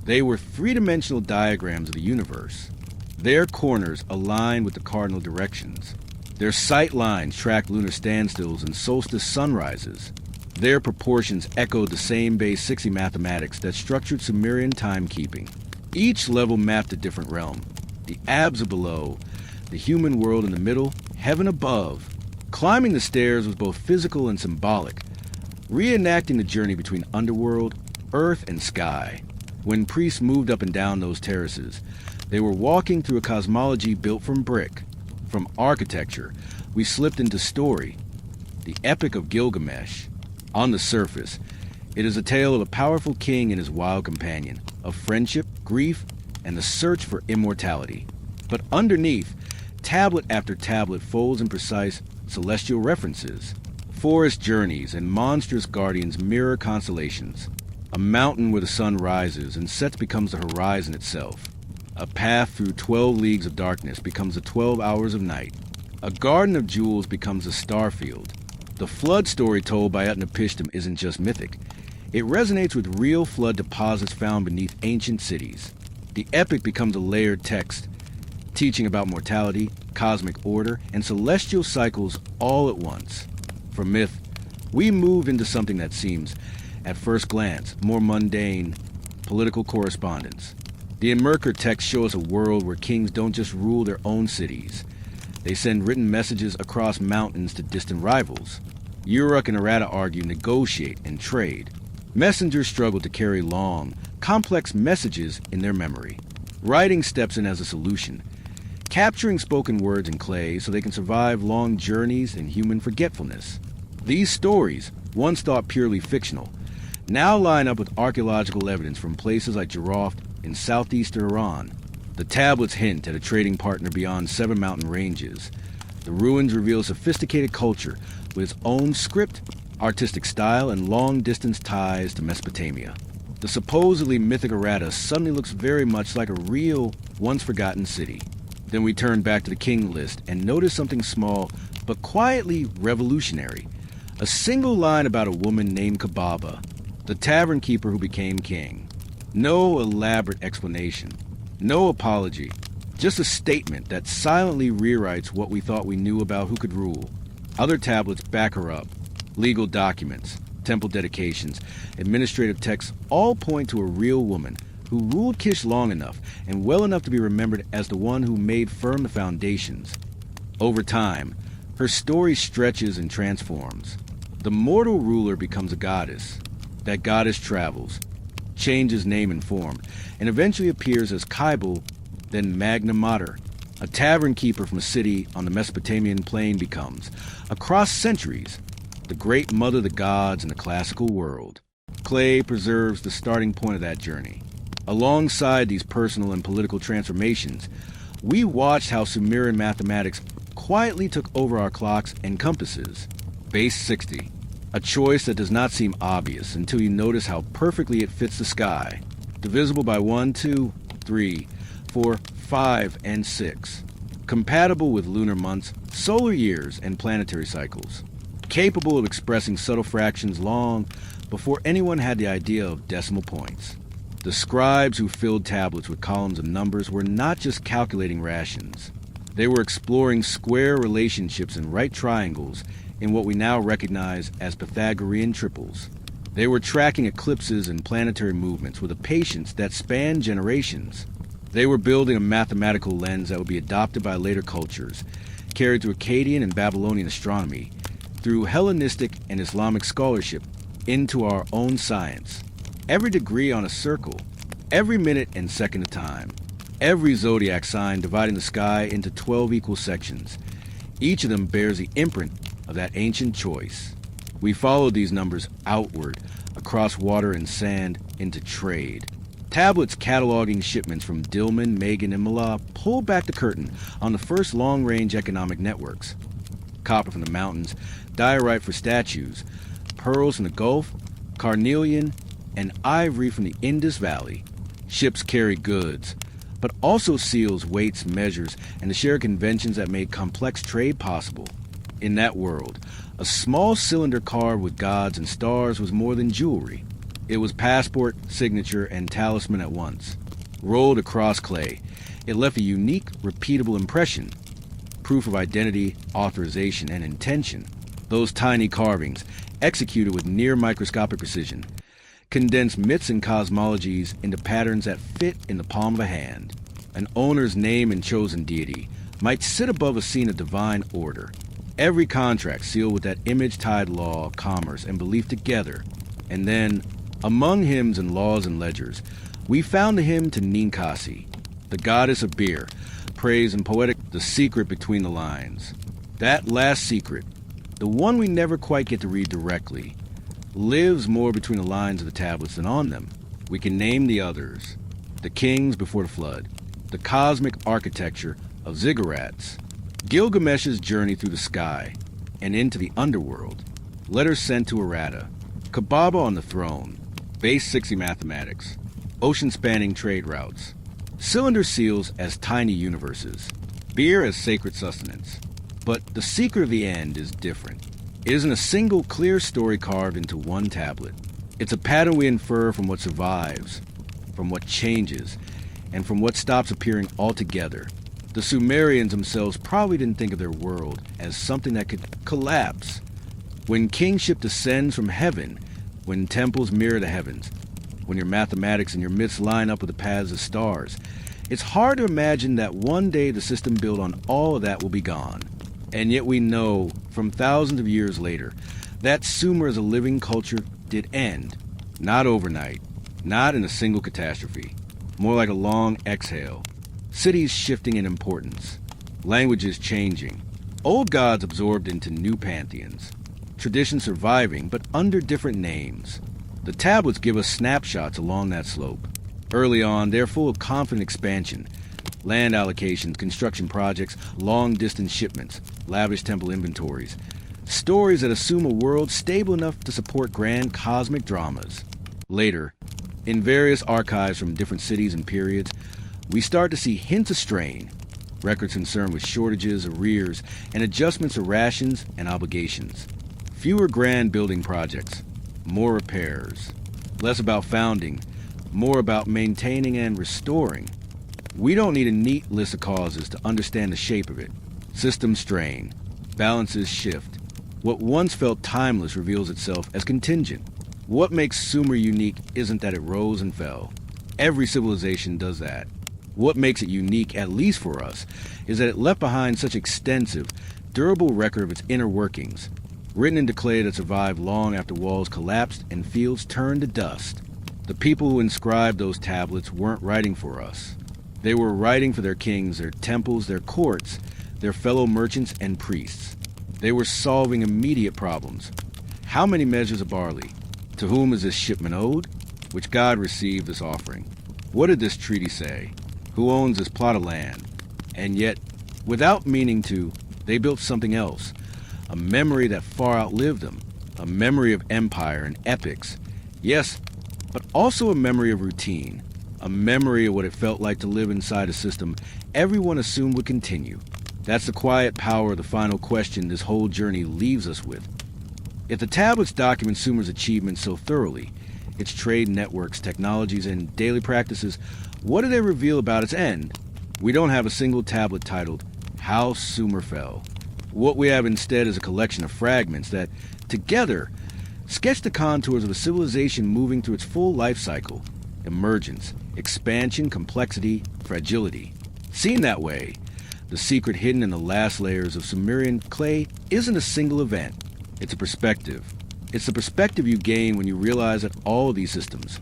They were three-dimensional diagrams of the universe. Their corners aligned with the cardinal directions. Their sight lines tracked lunar standstills and solstice sunrises. Their proportions echoed the same base 60 mathematics that structured Sumerian timekeeping. Each level mapped a different realm. The Abs below, the human world in the middle, heaven above. Climbing the stairs was both physical and symbolic, reenacting the journey between underworld, earth, and sky. When priests moved up and down those terraces, they were walking through a cosmology built from brick. From architecture, we slipped into story, the Epic of Gilgamesh. On the surface, it is a tale of a powerful king and his wild companion, of friendship, grief, and the search for immortality. But underneath, tablet after tablet folds in precise celestial references. Forest journeys and monstrous guardians mirror constellations. A mountain where the sun rises and sets becomes the horizon itself. A path through 12 leagues of darkness becomes the 12 hours of night. A garden of jewels becomes a star field. The flood story told by Utnapishtim isn't just mythic. It resonates with real flood deposits found beneath ancient cities. The epic becomes a layered text, teaching about mortality, cosmic order, and celestial cycles all at once. From myth, we move into something that seems, at first glance, more mundane: political correspondence. The Enmerker texts show us a world where kings don't just rule their own cities. They send written messages across mountains to distant rivals. Uruk and Aratta argue, negotiate, and trade. Messengers struggle to carry long, complex messages in their memory. Writing steps in as a solution, capturing spoken words in clay so they can survive long journeys and human forgetfulness. These stories, once thought purely fictional, now line up with archaeological evidence from places like Giraffe in southeastern Iran. The tablets hint at a trading partner beyond 7 mountain ranges. The ruins reveal a sophisticated culture with its own script, artistic style, and long-distance ties to Mesopotamia. The supposedly mythic Aratta suddenly looks very much like a real, once-forgotten city. Then we turn back to the king list and notice something small but quietly revolutionary. A single line about a woman named Kubaba, the Tavernkeeper who became king. No elaborate explanation, no apology, just a statement that silently rewrites what we thought we knew about who could rule. Other tablets back her up. Legal documents, temple dedications, administrative texts all point to a real woman who ruled Kish long enough and well enough to be remembered as the one who made firm the foundations. Over time, her story stretches and transforms. The mortal ruler becomes a goddess. That goddess travels, changes name and form, and eventually appears as Kybal, then Magna Mater. A tavern keeper from a city on the Mesopotamian plain becomes, across centuries, the great mother of the gods in the classical world. Clay preserves the starting point of that journey. Alongside these personal and political transformations, we watched how Sumerian mathematics quietly took over our clocks and compasses. Base 60. A choice that does not seem obvious until you notice how perfectly it fits the sky. Divisible by 1, 2, 3, 4, 5, and 6. Compatible with lunar months, solar years, and planetary cycles. Capable of expressing subtle fractions long before anyone had the idea of decimal points. The scribes who filled tablets with columns of numbers were not just calculating rations. They were exploring square relationships and right triangles in what we now recognize as Pythagorean triples. They were tracking eclipses and planetary movements with a patience that spanned generations. They were building a mathematical lens that would be adopted by later cultures, carried through Akkadian and Babylonian astronomy, through Hellenistic and Islamic scholarship, into our own science. Every degree on a circle, every minute and second of time, every zodiac sign dividing the sky into 12 equal sections. Each of them bears the imprint of that ancient choice. We followed these numbers outward, across water and sand, into trade. Tablets cataloging shipments from Dilmun, Megan, and Malah pulled back the curtain on the first long-range economic networks. Copper from the mountains, diorite for statues, pearls from the Gulf, carnelian, and ivory from the Indus Valley. Ships carry goods, but also seals, weights, measures, and the shared conventions that made complex trade possible. In that world, a small cylinder carved with gods and stars was more than jewelry. It was passport, signature, and talisman at once. Rolled across clay, it left a unique, repeatable impression. Proof of identity, authorization, and intention. Those tiny carvings, executed with near-microscopic precision, condense myths and cosmologies into patterns that fit in the palm of a hand. An owner's name and chosen deity might sit above a scene of divine order. Every contract sealed with that image-tied law, commerce, and belief together. And then, among hymns and laws and ledgers, we found the hymn to Ninkasi, the goddess of beer, praise and poetic, the secret between the lines. That last secret, the one we never quite get to read directly, lives more between the lines of the tablets than on them. We can name the others. The kings before the flood. The cosmic architecture of Ziggurats. Gilgamesh's journey through the sky and into the underworld. Letters sent to Aratta. Kubaba on the throne. Base 60 mathematics. Ocean-spanning trade routes. Cylinder seals as tiny universes. Beer as sacred sustenance. But the secret of the end is different. It isn't a single clear story carved into one tablet. It's a pattern we infer from what survives, from what changes, and from what stops appearing altogether. The Sumerians themselves probably didn't think of their world as something that could collapse. When kingship descends from heaven, when temples mirror the heavens, when your mathematics and your myths line up with the paths of stars, it's hard to imagine that one day the system built on all of that will be gone. And yet we know, from thousands of years later, that Sumer as a living culture did end. Not overnight, not in a single catastrophe, more like a long exhale. Cities shifting in importance, languages changing, old gods absorbed into new pantheons, traditions surviving but under different names. The tablets give us snapshots along that slope. Early on, they're full of confident expansion, land allocations, construction projects, long-distance shipments. lavish temple inventories, stories that assume a world stable enough to support grand cosmic dramas. Later, in various archives from different cities and periods, we start to see hints of strain, records concerned with shortages, arrears, and adjustments of rations and obligations. Fewer grand building projects, more repairs. Less about founding, more about maintaining and restoring. We don't need a neat list of causes to understand the shape of it. Systems strain, balances shift. What once felt timeless reveals itself as contingent. What makes Sumer unique isn't that it rose and fell. Every civilization does that. What makes it unique, at least for us, is that it left behind such extensive, durable record of its inner workings, written into clay that survived long after walls collapsed and fields turned to dust. The people who inscribed those tablets weren't writing for us. They were writing for their kings, their temples, their courts, their fellow merchants and priests. They were solving immediate problems. How many measures of barley? To whom is this shipment owed? Which god received this offering? What did this treaty say? Who owns this plot of land? And yet, without meaning to, they built something else. A memory that far outlived them. A memory of empire and epics. Yes, but also a memory of routine. A memory of what it felt like to live inside a system everyone assumed would continue. That's the quiet power of the final question this whole journey leaves us with. If the tablets document Sumer's achievements so thoroughly, its trade networks, technologies, and daily practices, what do they reveal about its end? We don't have a single tablet titled, How Sumer Fell. What we have instead is a collection of fragments that, together, sketch the contours of a civilization moving through its full life cycle: emergence, expansion, complexity, fragility. Seen that way, the secret hidden in the last layers of Sumerian clay isn't a single event. It's a perspective. It's the perspective you gain when you realize that all of these systems,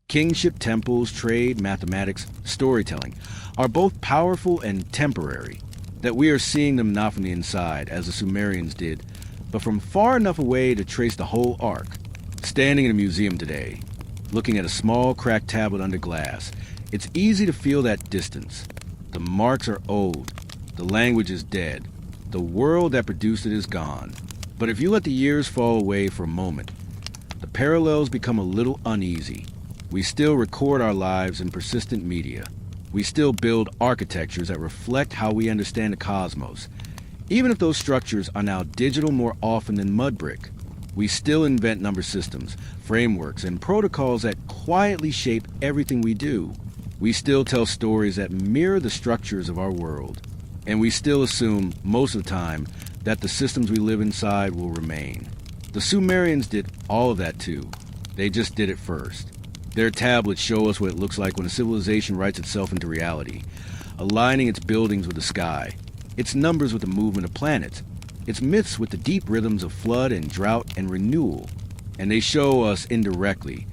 kingship, temples, trade, mathematics, storytelling, are both powerful and temporary. That we are seeing them not from the inside, as the Sumerians did, but from far enough away to trace the whole arc. Standing in a museum today, looking at a small cracked tablet under glass, it's easy to feel that distance. The marks are old. The language is dead. The world that produced it is gone. But if you let the years fall away for a moment, the parallels become a little uneasy. We still record our lives in persistent media. We still build architectures that reflect how we understand the cosmos. Even if those structures are now digital more often than mud brick, we still invent number systems, frameworks, and protocols that quietly shape everything we do. We still tell stories that mirror the structures of our world. And we still assume, most of the time, that the systems we live inside will remain. The Sumerians did all of that too. They just did it first. Their tablets show us what it looks like when a civilization writes itself into reality, aligning its buildings with the sky, its numbers with the movement of planets, its myths with the deep rhythms of flood and drought and renewal. And they show us indirectly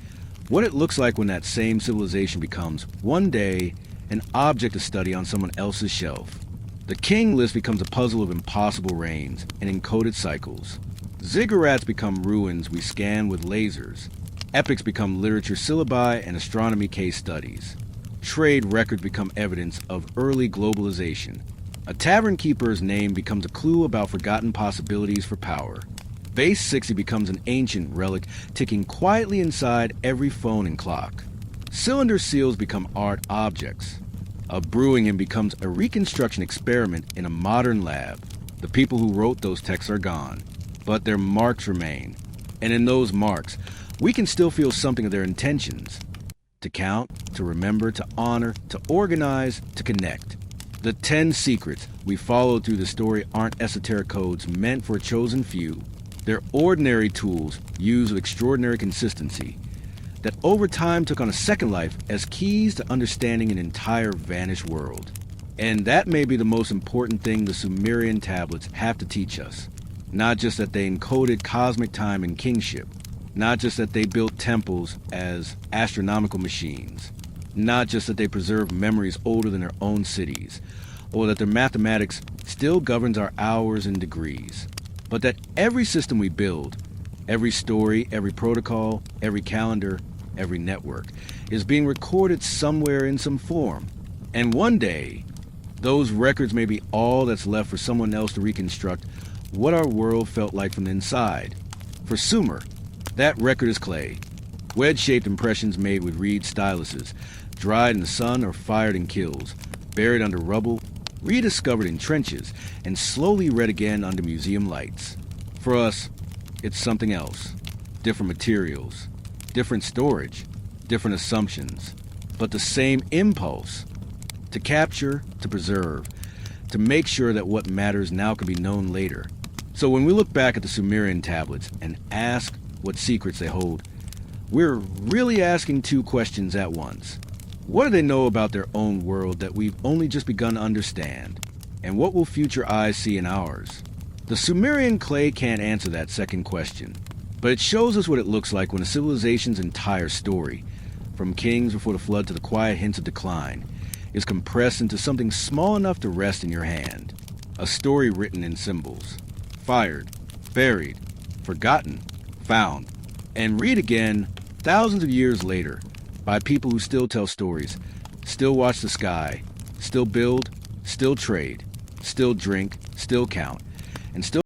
what it looks like when that same civilization becomes, one day, an object of study on someone else's shelf. The king list becomes a puzzle of impossible reigns and encoded cycles. Ziggurats become ruins we scan with lasers. Epics become literature syllabi and astronomy case studies. Trade records become evidence of early globalization. A Tavernkeeper's name becomes a clue about forgotten possibilities for power. Base 60 becomes an ancient relic ticking quietly inside every phone and clock. Cylinder seals become art objects. A brewing inn becomes a reconstruction experiment in a modern lab. The people who wrote those texts are gone, but their marks remain. And in those marks, we can still feel something of their intentions. To count, to remember, to honor, to organize, to connect. The 10 secrets we followed through the story aren't esoteric codes meant for a chosen few. They're ordinary tools used with extraordinary consistency that over time took on a second life as keys to understanding an entire vanished world. And that may be the most important thing the Sumerian tablets have to teach us. Not just that they encoded cosmic time and kingship. Not just that they built temples as astronomical machines. Not just that they preserved memories older than their own cities, or that their mathematics still governs our hours and degrees. But that every system we build, every story, every protocol, every calendar, every network, is being recorded somewhere in some form. And one day, Those records may be all that's left for someone else to reconstruct what our world felt like from the inside. For Sumer, that record is clay. Wedge-shaped impressions made with reed styluses, dried in the sun or fired in kilns, buried under rubble, rediscovered in trenches, and slowly read again under museum lights. For us, it's something else. Different materials, different storage, different assumptions, but the same impulse. To capture, to preserve, to make sure that what matters now can be known later. So when we look back at the Sumerian tablets and ask what secrets they hold, we're really asking two questions at once. What do they know about their own world that we've only just begun to understand? And what will future eyes see in ours? The Sumerian clay can't answer that second question, but it shows us what it looks like when a civilization's entire story, from kings before the flood to the quiet hints of decline, is compressed into something small enough to rest in your hand. A story written in symbols. Fired, buried, forgotten, found, and read again thousands of years later by people who still tell stories, still watch the sky, still build, still trade, still drink, still count, and still